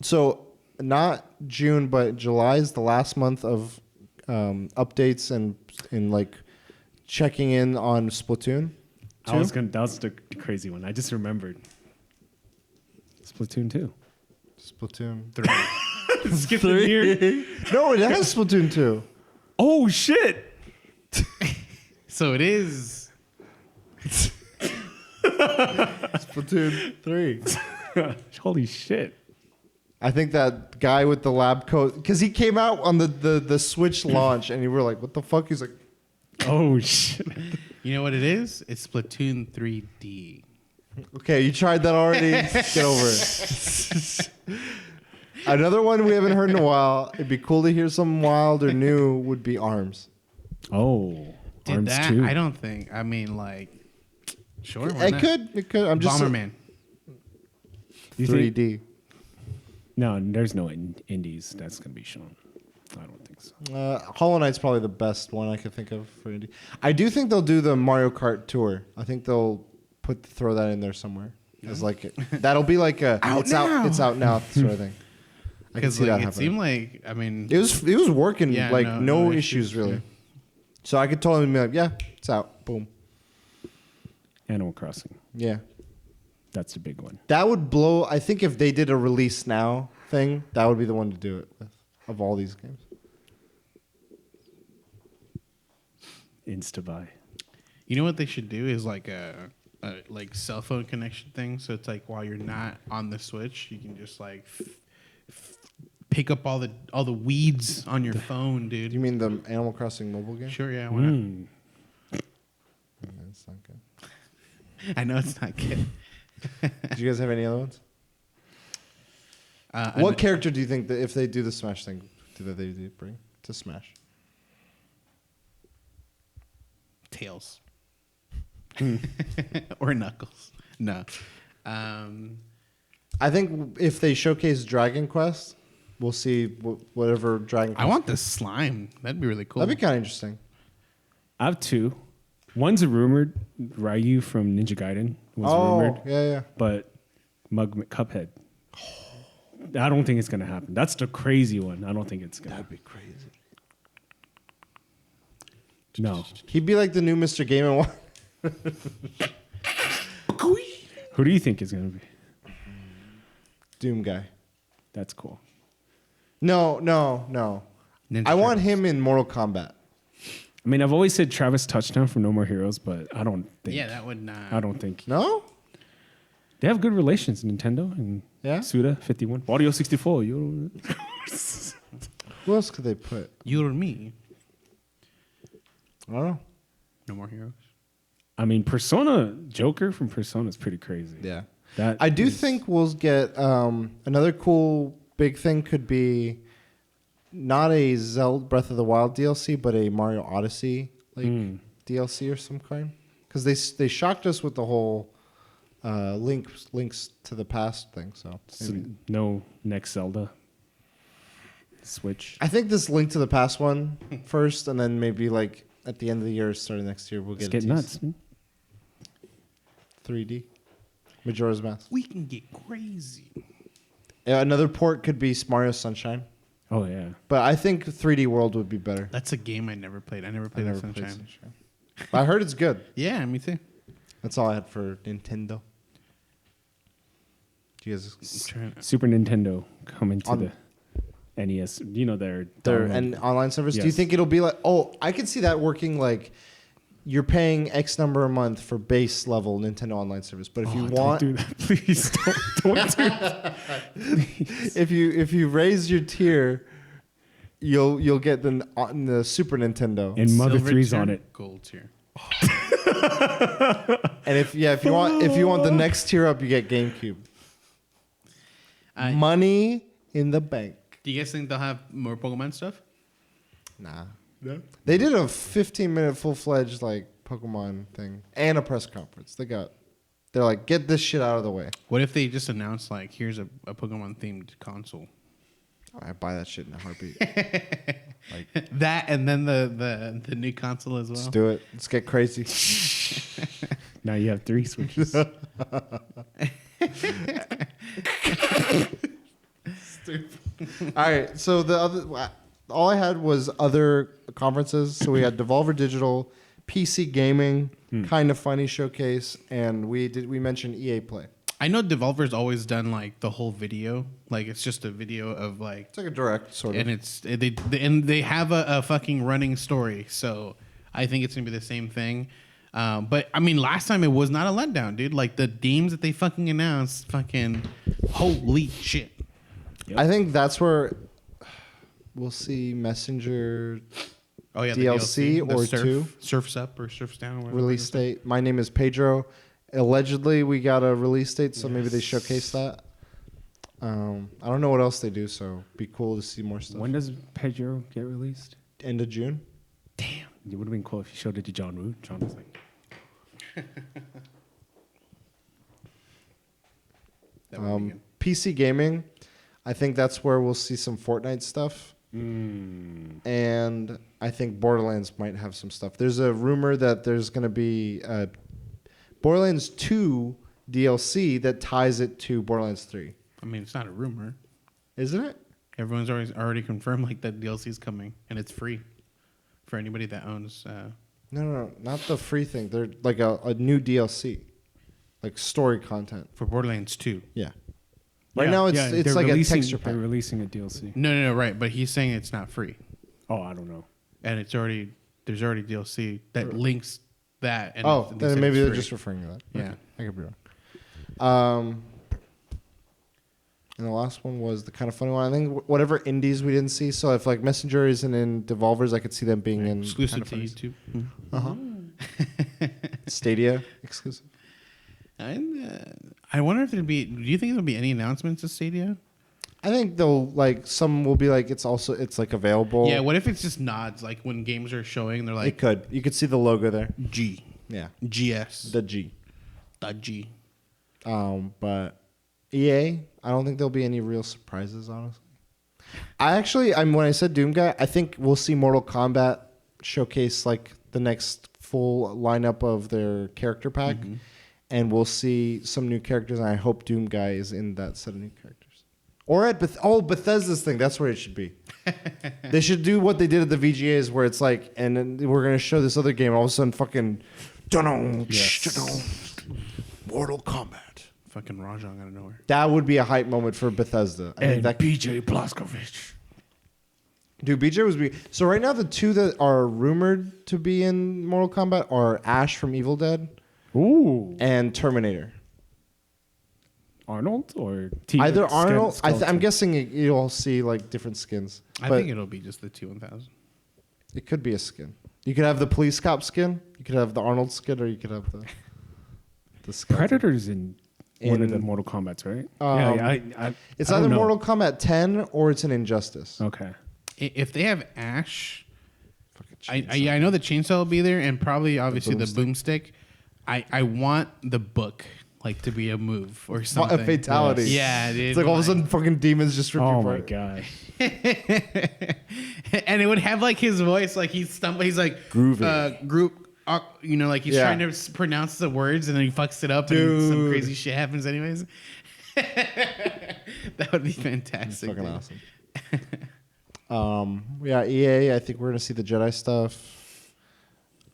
So not June, but July is the last month of updates and like checking in on Splatoon 2. That was the crazy one. I just remembered. Splatoon 2. Splatoon 3. Skip the year. No, it has Splatoon 2. Oh shit! So it is. Splatoon 3. Holy shit! I think that guy with the lab coat, because he came out on the Switch launch, and you were like, "What the fuck?" He's like, Oh shit! You know what it is? It's Splatoon 3D. "Okay, you tried that already. Get over it." Another one we haven't heard in a while. It'd be cool to hear something wild or new. Would be ARMS. Oh, Did ARMS that? 2. I don't think. I mean, like, sure. Why not? It could. I'm just Bomberman. You think- 3D. No, there's no indies that's gonna be shown. I don't think so. Hollow Knight's probably the best one I could think of for indie. I do think they'll do the Mario Kart tour. I think they'll throw that in there somewhere. As like that'll be like a it's out now sort of thing. I can Because see that like, it happening. seemed like, I mean, It was working Yeah, like no- no no issues issues, really. yeah. So I could totally be like, yeah, it's out. Boom. Animal Crossing. Yeah. That's the big one. That would blow. I think if they did a release now thing, that would be the one to do it with of all these games. Insta buy. You know what they should do is like a like cell phone connection thing. So it's like while you're not on the Switch, you can just like pick up all the weeds on your phone, dude. You mean the Animal Crossing mobile game? Sure, yeah. Why not? That's not good. I know it's not good. Do you guys have any other ones? What character do you think that if they do the Smash thing, do they bring to Smash? Tails. Or Knuckles. No. I think if they showcase Dragon Quest, we'll see whatever Dragon Quest. I want the slime. That'd be really cool. That'd be kind of interesting. I have two. One's a rumored Ryu from Ninja Gaiden was rumored. Yeah. But Cuphead. I don't think it's gonna happen. That's the crazy one. I don't think it's gonna. That'd be crazy. No. He'd be like the new Mr. Game and Watch. Who do you think is gonna be? Doom guy. That's cool. No. Ninja I want Turtles. him in Mortal Kombat. I mean, I've always said Travis Touchdown from No More Heroes, but I don't think. Yeah, that would not. I don't think. No? They have good relations, Nintendo and Yeah? Suda 51, Audio 64. You Who else could they put? You or me. I don't know. No More Heroes. I mean, Persona Joker from Persona is pretty crazy. Yeah. That I do is- think we'll get another cool big thing could be not a Zelda Breath of the Wild DLC, but a Mario Odyssey DLC or some kind. Because they shocked us with the whole links to the past thing. So maybe. no next Zelda. Switch. I think this Link to the Past one first, and then maybe like at the end of the year, starting next year, we'll Let's get get nuts. 3D Majora's Mask. We can get crazy. Another port could be Mario Sunshine, Oh yeah. but I think 3D World would be better. That's a game I never played. I never I played never Sunshine. played Sunshine. But I heard it's good. Yeah, me too. That's all I had for Nintendo. Do you guys Super Nintendo coming to On- the NES. You know their and online service? Do you Yes. think it'll be like? Oh, I could see that working like. You're paying X number a month for base level Nintendo online service, but if you want, don't do that, please don't do that. if you raise your tier, you'll get the Super Nintendo. And Mother Silver 3's tier, on it. Gold tier. And if you want the next tier up, you get GameCube. Money in the bank. Do you guys think they'll have more Pokemon stuff? Nah. No. They did a 15-minute full-fledged like Pokemon thing and a press conference. They're like, get this shit out of the way. What if they just announced like, here's a Pokemon themed console? I buy that shit in a heartbeat. That and then the new console as well. Let's do it. Let's get crazy. Now you have 3 Switches. All right. So all I had was other conferences. So we had Devolver Digital, PC Gaming, Kind of Funny Showcase, and we mentioned EA Play. I know Devolver's always done like the whole video, like it's just a video of like, It's like a direct sort of. and they have a fucking running story, so I think it's gonna be the same thing. But I mean, last time it was not a letdown, dude. Like the games that they fucking announced, fucking holy shit. Yep. I think that's where we'll see Messenger Oh yeah, DLC the or Surf, 2. Surf's Up or Surf's Down. Or whatever release it is. date. My Name is Pedro. Allegedly, we got a release date, so maybe they showcase that. I don't know what else they do, so be cool to see more stuff. When does Pedro get released? End of June. Damn. It would have been cool if you showed it to John Woo. John was like, That would be good. PC gaming, I think that's where we'll see some Fortnite stuff. And I think Borderlands might have some stuff. There's a rumor that there's going to be Borderlands 2 DLC that ties it to Borderlands 3. I mean, it's not a rumor. Isn't it? Everyone's already confirmed like that DLC is coming and it's free for anybody that owns. No, not the free thing. They're like a new DLC. like story content for Borderlands 2. Yeah. Right now it's like a texture pack. They're releasing a DLC. No, right. But he's saying it's not free. Oh, I don't know. And there's already DLC that links that. And then maybe they're just referring to that. Yeah. Okay. I could be wrong. And the last one was the kind of funny one. I think whatever indies we didn't see. So if like Messenger isn't in Devolvers, I could see them being in exclusive to YouTube. Stadia exclusive. I wonder if there'd be. Do you think there'll be any announcements of Stadia? I think they'll like some will be like it's like available. Yeah. What if it's just nods? Like when games are showing, they're like it could. You could see the logo there. G. Yeah. GS. The G. The G. But EA, I don't think there'll be any real surprises, honestly. When I said Doom Guy, I think we'll see Mortal Kombat showcase like the next full lineup of their character pack, and we'll see some new characters. And I hope Doom Guy is in that set of new characters. Or at Bethesda's thing. That's where it should be. They should do what they did at the VGAs, where it's like, and then we're gonna show this other game. All of a sudden, fucking, Mortal Kombat. Fucking Rajang out of nowhere. That would be a hype moment for Bethesda. And BJ Blazkowicz. Dude, BJ was... So right now, the two that are rumored to be in Mortal Kombat are Ash from Evil Dead and Terminator. Arnold or either Arnold... I'm guessing you'll see like different skins. I think it'll be just the T-1000. It could be a skin. You could have the police cop skin. You could have the Arnold skin, or you could have the skeleton. Predator's in one of the Mortal Kombats, right? It's either Mortal Kombat 10 or it's an Injustice. Okay. If they have Ash, I know the chainsaw will be there, and probably obviously the boomstick. I want the book like to be a move or something. A fatality. Yes. Yeah, dude. It's like all of a sudden fucking demons just rip you apart. Oh my god. And it would have like his voice, like he's like groovy. Like he's trying to pronounce the words and then he fucks it up and some crazy shit happens anyways. That would be fantastic. That's fucking awesome. EA, I think we're going to see the Jedi stuff.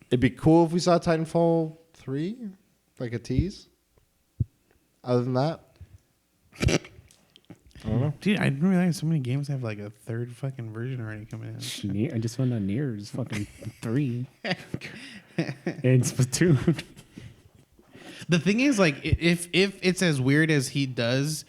It'd be cool if we saw Titanfall 3, like a tease. Other than that, I don't know. Dude, I didn't realize so many games have like a third fucking version already coming out. I just found out Nier is fucking 3. And Splatoon. The thing is, like, if it's as weird as he does,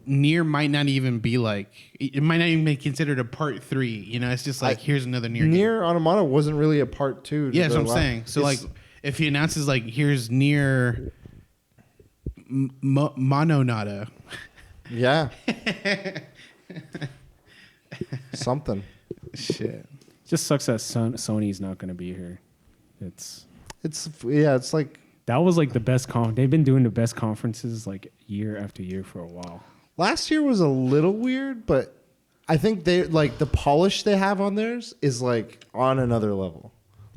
Nier might not even be like, it might not even be considered a part 3. You know, it's just like, here's another Nier. Nier Automata wasn't really a part 2. Yeah, that's what I'm saying. So, like, if he announces, like, here's Nier Mononata. Yeah. Something. Shit. Just sucks that Sony's not going to be here. It's like that was like the best they've been doing the best conferences like year after year for a while. Last year was a little weird, but I think they like the polish they have on theirs is like on another level.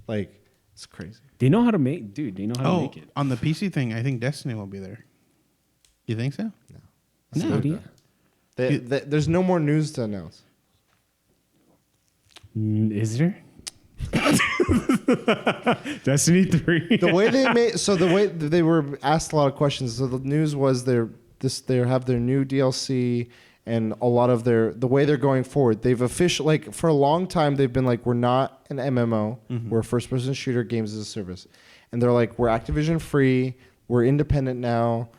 Like it's crazy. They know how to make to make it. On the PC thing, I think Destiny will be there. You think so? No. There's no more news to announce. Is there? Destiny 3. The way they were asked a lot of questions. So the news was they have their new DLC and a lot of the way they're going forward. They've officially, like, for a long time they've been like, we're not an MMO, we're a first person shooter, games as a service. And they're like, we're Activision free, we're independent now.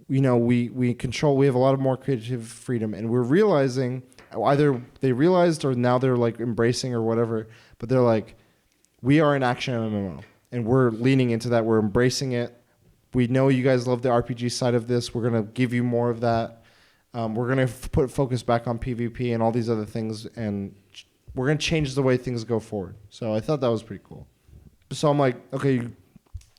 You know, we have a lot of more creative freedom, and we're realizing, either they realized or now they're like embracing or whatever, but they're like, we are an action MMO and we're leaning into that. We're embracing it. We know you guys love the RPG side of this. We're going to give you more of that. We're going to put focus back on PvP and all these other things, and we're going to change the way things go forward. So I thought that was pretty cool. So I'm like, okay,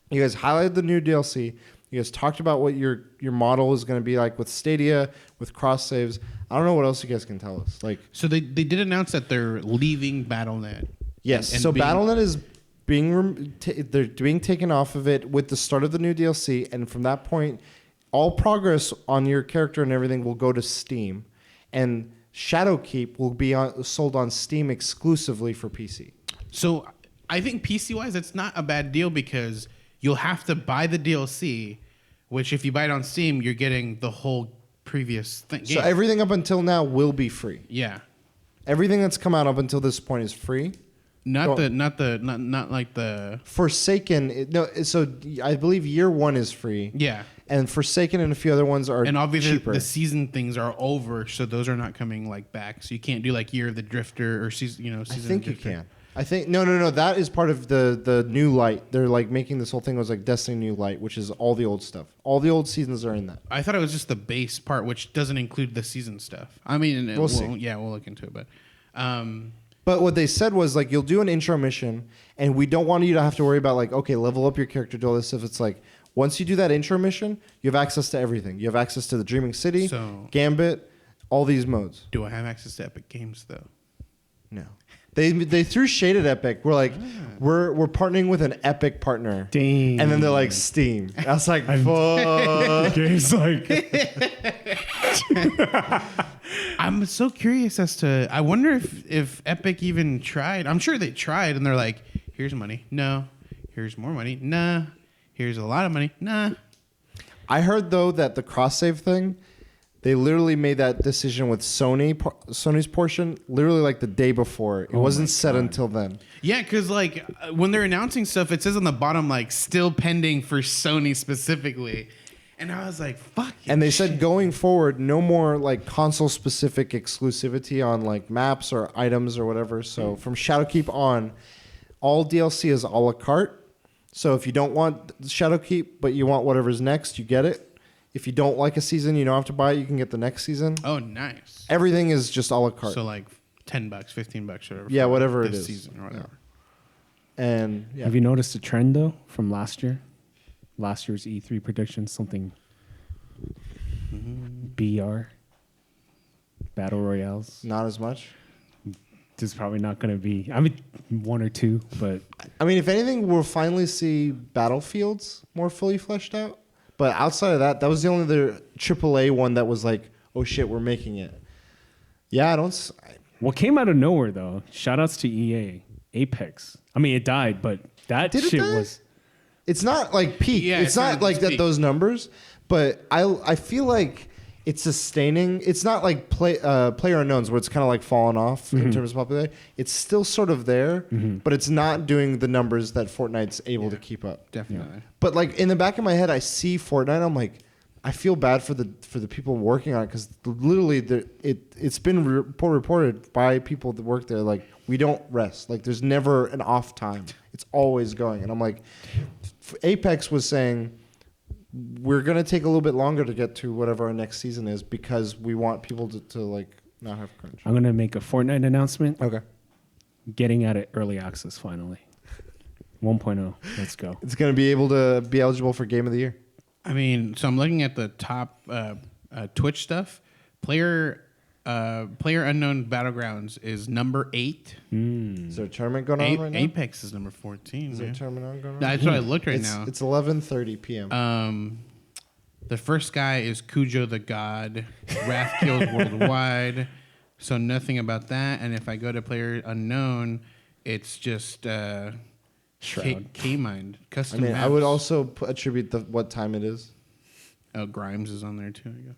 you guys highlighted the new DLC. You guys talked about what your model is going to be like with Stadia, with cross saves. I don't know what else you guys can tell us. Like, so they did announce that they're leaving BattleNet. Yes. So BattleNet is they're being taken off of it with the start of the new DLC, and from that point, all progress on your character and everything will go to Steam, and Shadowkeep will be sold on Steam exclusively for PC. So I think PC wise, it's not a bad deal because you'll have to buy the DLC, which if you buy it on Steam, you're getting the whole previous thing. So everything up until now will be free. Yeah. Everything that's come out up until this point is free. Not like the Forsaken. No, so I believe year 1 is free. Yeah. And Forsaken and a few other ones are and obviously cheaper. the season things are over, so those are not coming like back. So you can't do like Year of the Drifter or season. I think you can. I think no. That is part of the new light. They're like making this whole thing was like Destiny New Light, which is all the old stuff. All the old seasons are in that. I thought it was just the base part, which doesn't include the season stuff. I mean, we'll see. Yeah, we'll look into it, but. But what they said was like you'll do an intro mission, and we don't want you to have to worry about like okay, level up your character, do all this stuff. It's like once you do that intro mission, you have access to everything. You have access to the Dreaming City, Gambit, all these modes. Do I have access to Epic Games though? No. They threw shade at Epic. We're like, we're partnering with an Epic partner. Dang. And then they're like Steam. I was like, fuck. Game's like. I'm so curious as to. I wonder if Epic even tried. I'm sure they tried, and they're like, here's money. No. Here's more money. Nah. Here's a lot of money. Nah. I heard though that the cross save thing. They literally made that decision with Sony's portion literally like the day before. It wasn't set until then. Yeah, because like when they're announcing stuff, it says on the bottom like still pending for Sony specifically. And I was like, fuck. And they said going forward, no more like console specific exclusivity on like maps or items or whatever. So from Shadowkeep on, all DLC is a la carte. So if you don't want Shadowkeep, but you want whatever's next, you get it. If you don't like a season, you don't have to buy it. You can get the next season. Oh, nice. Everything is just a la carte. So like $10, $15, whatever. Yeah, whatever it is. Season or whatever. Yeah. And yeah. Have you noticed a trend though from last year? Last year's E3 prediction, something BR, battle royales. Not as much. There's probably not going to be. I mean, 1 or 2, but I mean, if anything, we'll finally see Battlefields more fully fleshed out. But outside of that, that was the only other AAA one that was like, oh shit, we're making it. Yeah, what came out of nowhere though? Shout outs to EA, Apex. I mean, it died, but that shit was. It's not like peak. Yeah, it's not like that. Peak. Those numbers, but I feel like it's sustaining. It's not like player unknowns where it's kind of like fallen off in terms of popularity. It's still sort of there, but it's not doing the numbers that Fortnite's able to keep up. Definitely. Yeah. But like in the back of my head, I see Fortnite. I'm like, I feel bad for the people working on it because literally it's been reported by people that work there. Like we don't rest. Like there's never an off time. It's always going. And I'm like, Apex was saying, we're going to take a little bit longer to get to whatever our next season is because we want people to like not have crunch. I'm going to make a Fortnite announcement. Okay. Getting at it early access finally. 1.0. Let's go. It's going to be able to be eligible for Game of the Year. I mean, so I'm looking at the top Twitch stuff. Player Unknown Battlegrounds is number 8. Is there a tournament going on right now? Apex is number 14. Is there a tournament going on? That's what I looked now. It's 11:30 p.m. The first guy is Cujo the God. Wrath kills worldwide. So nothing about that. And if I go to Player Unknown, it's just Shroud. K-Mind. Custom I maps. would also attribute what time it is. Oh, Grimes is on there too, I guess.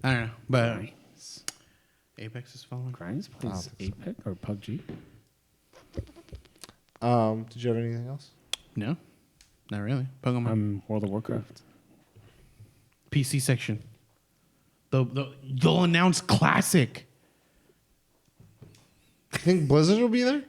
I don't know, but Apex is falling. Grimes plays Apex or PUBG. Did you have anything else? No, not really. Pokemon. World of Warcraft. PC section. They'll announce Classic. You think Blizzard will be there?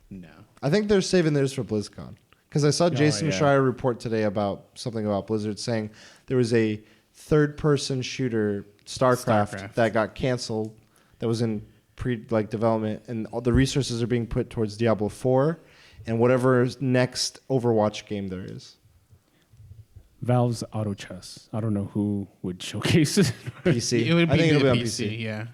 No. I think they're saving theirs for BlizzCon. Because I saw Jason yeah. Schreier report today about something about Blizzard saying there was a third-person shooter, StarCraft, that got canceled that was in development, and all the resources are being put towards Diablo 4 and whatever next Overwatch game there is. Valve's Auto Chess. I don't know who would showcase it. PC. It would be I think it'll be on PC, yeah.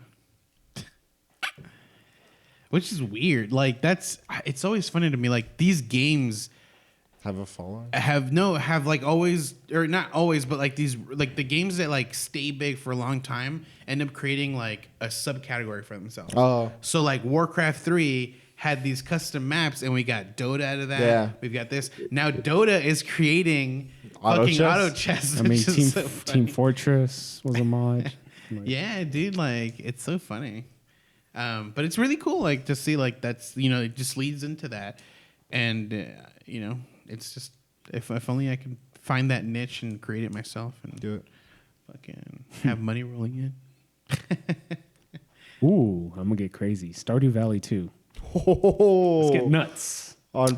Which is weird. Like it's always funny to me. Like these games have a following. Have like always, or not always, but like these, like the games that like stay big for a long time end up creating like a subcategory for themselves. Oh, so like Warcraft 3 had these custom maps, and we got Dota out of that. Yeah. We've got this. Now Dota is creating fucking auto chess. I mean, Team Fortress was a mod. Yeah, dude, like it's so funny. But it's really cool, like to see like that's it just leads into that, and it's just if only I could find that niche and create it myself and do it, fucking have money rolling in. Ooh, I'm gonna get crazy. Stardew Valley 2. Oh, let's get nuts on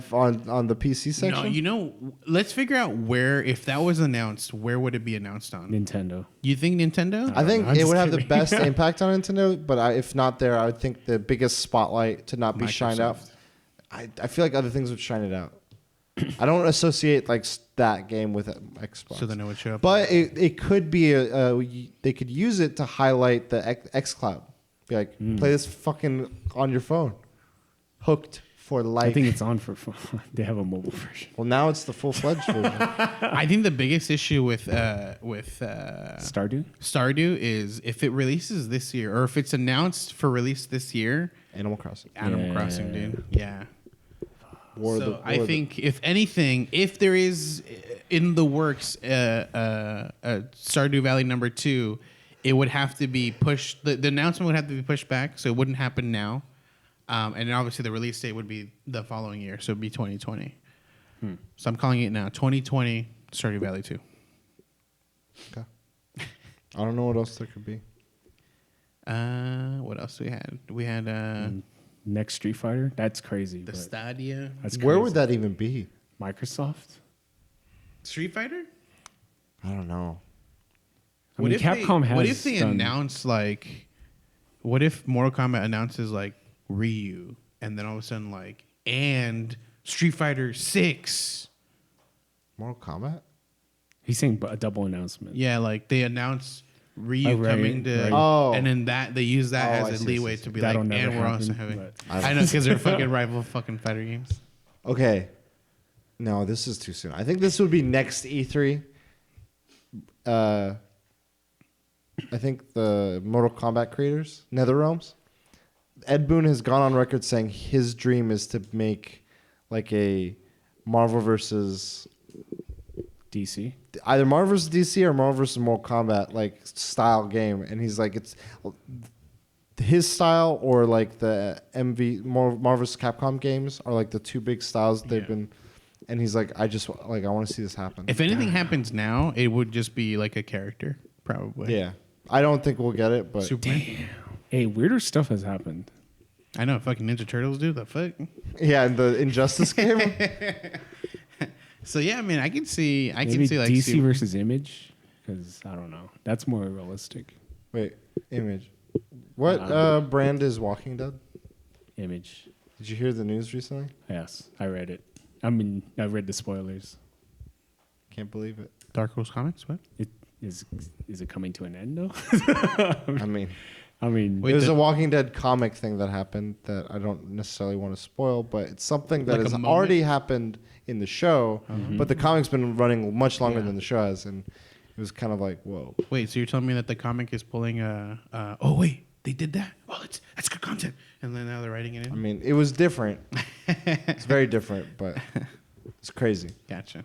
the PC section. No, let's figure out where, if that was announced, where would it be announced on? Nintendo. You think Nintendo? I think it would have the best impact on Nintendo, but if not there, I would think the biggest spotlight to not be shined out. I feel like other things would shine it out. I don't associate like that game with Xbox. So then it would show up. But it could be they could use it to highlight the xCloud. Be like, play this fucking on your phone. Hooked for life. I think it's on for phone. They have a mobile version. Well, now it's the full-fledged version. I think the biggest issue with Stardew is if it releases this year, or if it's announced for release this year. Animal Crossing, dude. Yeah. I think if anything, if there is in the works Stardew Valley number 2, it would have to be pushed. The announcement would have to be pushed back, so it wouldn't happen now. And obviously the release date would be the following year, so it'd be 2020. So I'm calling it now, 2020 Stardew Valley 2. Okay. I don't know what else there could be. What else we had? We had next Street Fighter. That's crazy. The Stadia. That's crazy. Where would that even be? Microsoft. Street Fighter? I don't know. What if Capcom has? What if they announce like? What if Mortal Kombat announces like Ryu, and then all of a sudden like and Street Fighter 6? Mortal Kombat? He's saying a double announcement. Yeah, like they announce Ryu coming to, and then that they use that as a leeway to be like, and we're also having. I know because they're fucking rival fucking fighter games. Okay, no, this is too soon. I think this would be next E3. I think the Mortal Kombat creators, NetherRealms, Ed Boon has gone on record saying his dream is to make like a Marvel versus DC, either Marvel versus DC or Marvel versus Mortal Kombat like style game, and he's like it's his style or like the Marvel vs. Capcom games are like the two big styles they've been. And he's like, I want to see this happen. If anything happens now, it would just be like a character, probably. Yeah. I don't think we'll get it, but Superman. Damn. Hey, weirder stuff has happened. I know, fucking Ninja Turtles do the fuck. Yeah, in the Injustice game. So yeah, I mean, I can see like DC versus Image, because I don't know, that's more realistic. Wait, Image. What brand is Walking Dead? Image. Did you hear the news recently? Yes, I read it. I mean, I read the spoilers. Can't believe it. Dark Horse Comics. What? Is it coming to an end though? I mean, wait, there's a Walking Dead comic thing that happened that I don't necessarily want to spoil, but it's something that has already happened in the show, but the comic's been running much longer than the show has, and it was kind of like, whoa. Wait, so you're telling me that the comic is pulling oh wait, they did that? Oh, that's good content, and then now they're writing it in. I mean, it was different. It's very different, but it's crazy. Gotcha.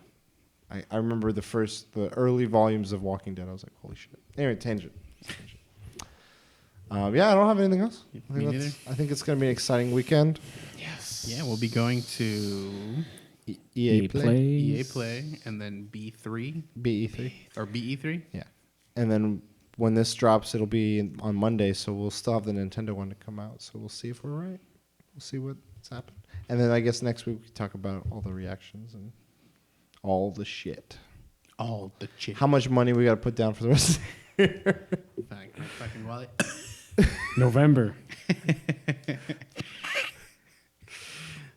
I remember the early volumes of Walking Dead. I was like, holy shit. Anyway, tangent. Yeah, I don't have anything else. I think it's going to be an exciting weekend. Yes. Yeah, we'll be going to EA Play, and then B3. BE3. Or BE3? Yeah. And then when this drops, it'll be on Monday, so we'll still have the Nintendo one to come out. So we'll see if we're right. We'll see what's happened. And then I guess next week we can talk about all the reactions and all the shit. All the shit. How much money we got to put down for the rest of the year? Fucking wallet. November.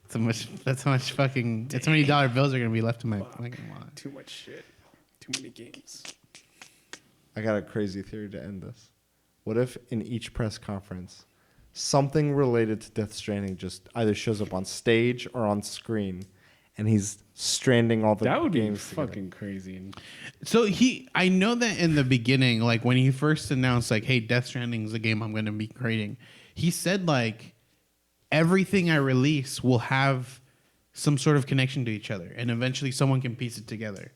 That's how much fucking. That's how many dollar bills are gonna be left in my fucking wallet. Too much shit. Too many games. I got a crazy theory to end this. What if in each press conference, something related to Death Stranding just either shows up on stage or on screen, and he's stranding all the games together? That would be fucking crazy. So I know that in the beginning, like when he first announced, like, "Hey, Death Stranding is a game I'm going to be creating," he said like everything I release will have some sort of connection to each other, and eventually someone can piece it together.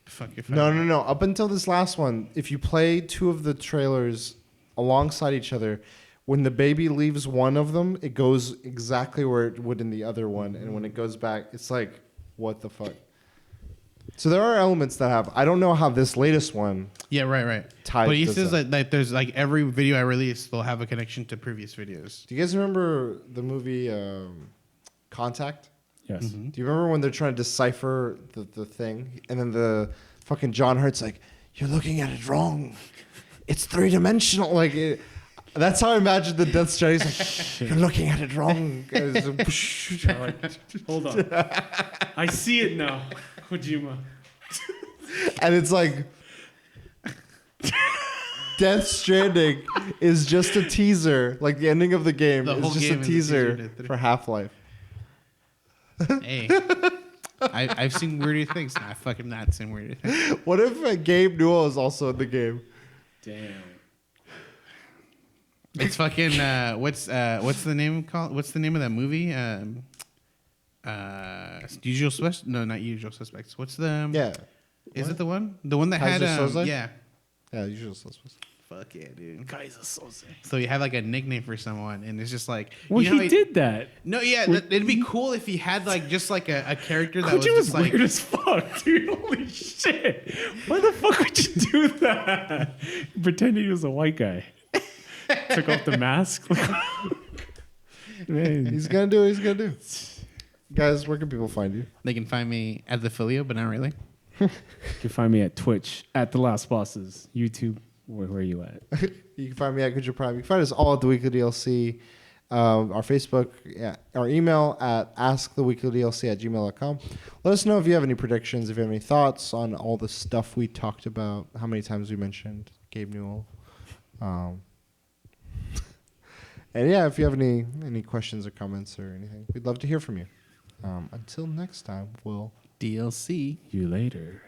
Fuck if No. Up until this last one, if you play 2 of the trailers alongside each other, when the baby leaves one of them, it goes exactly where it would in the other one, and when it goes back, it's like, what the fuck? So there are elements that have. I don't know how this latest one. Yeah, right. But he says that there's like every video I release will have a connection to previous videos. Do you guys remember the movie Contact? Yes. Mm-hmm. Do you remember when they're trying to decipher the thing, and then the fucking John Hurt's like, "You're looking at it wrong. It's 3-dimensional." Like, that's how I imagine the Death Stranding. Like, "You're looking at it wrong." Hold on. I see it now, Kojima. And it's like, Death Stranding is just a teaser. Like, the ending of the game is just a teaser for Half-Life. Hey, I've seen weirder things. Nah, I fucking not seen weirder things. What if Gabe Newell is also in the game? Damn. It's fucking what's the name called? What's the name of that movie? Usual Suspects? No, not Usual Suspects. What's the Yeah. Is it the one? The one that Kaiser had Soze? Yeah. Yeah, Usual Suspects. Fuck yeah, dude. Kaiser Soze. So you have like a nickname for someone, and it's just like Well, you know he did that. No, yeah, it'd be cool if he had like just like a character that was Kojima was just like weird as fuck, dude. Holy shit. Why the fuck would you do that? Pretending he was a white guy. Took off the mask. Man. He's gonna do what he's gonna do. Guys, where can people find you? They can find me at the Filio, but not really. You can find me at Twitch, at The Last Bosses, YouTube. Where are you at? You can find me at Goodger Prime. You can find us all at The Weekly DLC. Our Facebook, our email at asktheweeklydlc@gmail.com. Let us know if you have any predictions, if you have any thoughts on all the stuff we talked about, how many times we mentioned Gabe Newell. And yeah, if you have any questions or comments or anything, we'd love to hear from you. Until next time, we'll DLC. You later.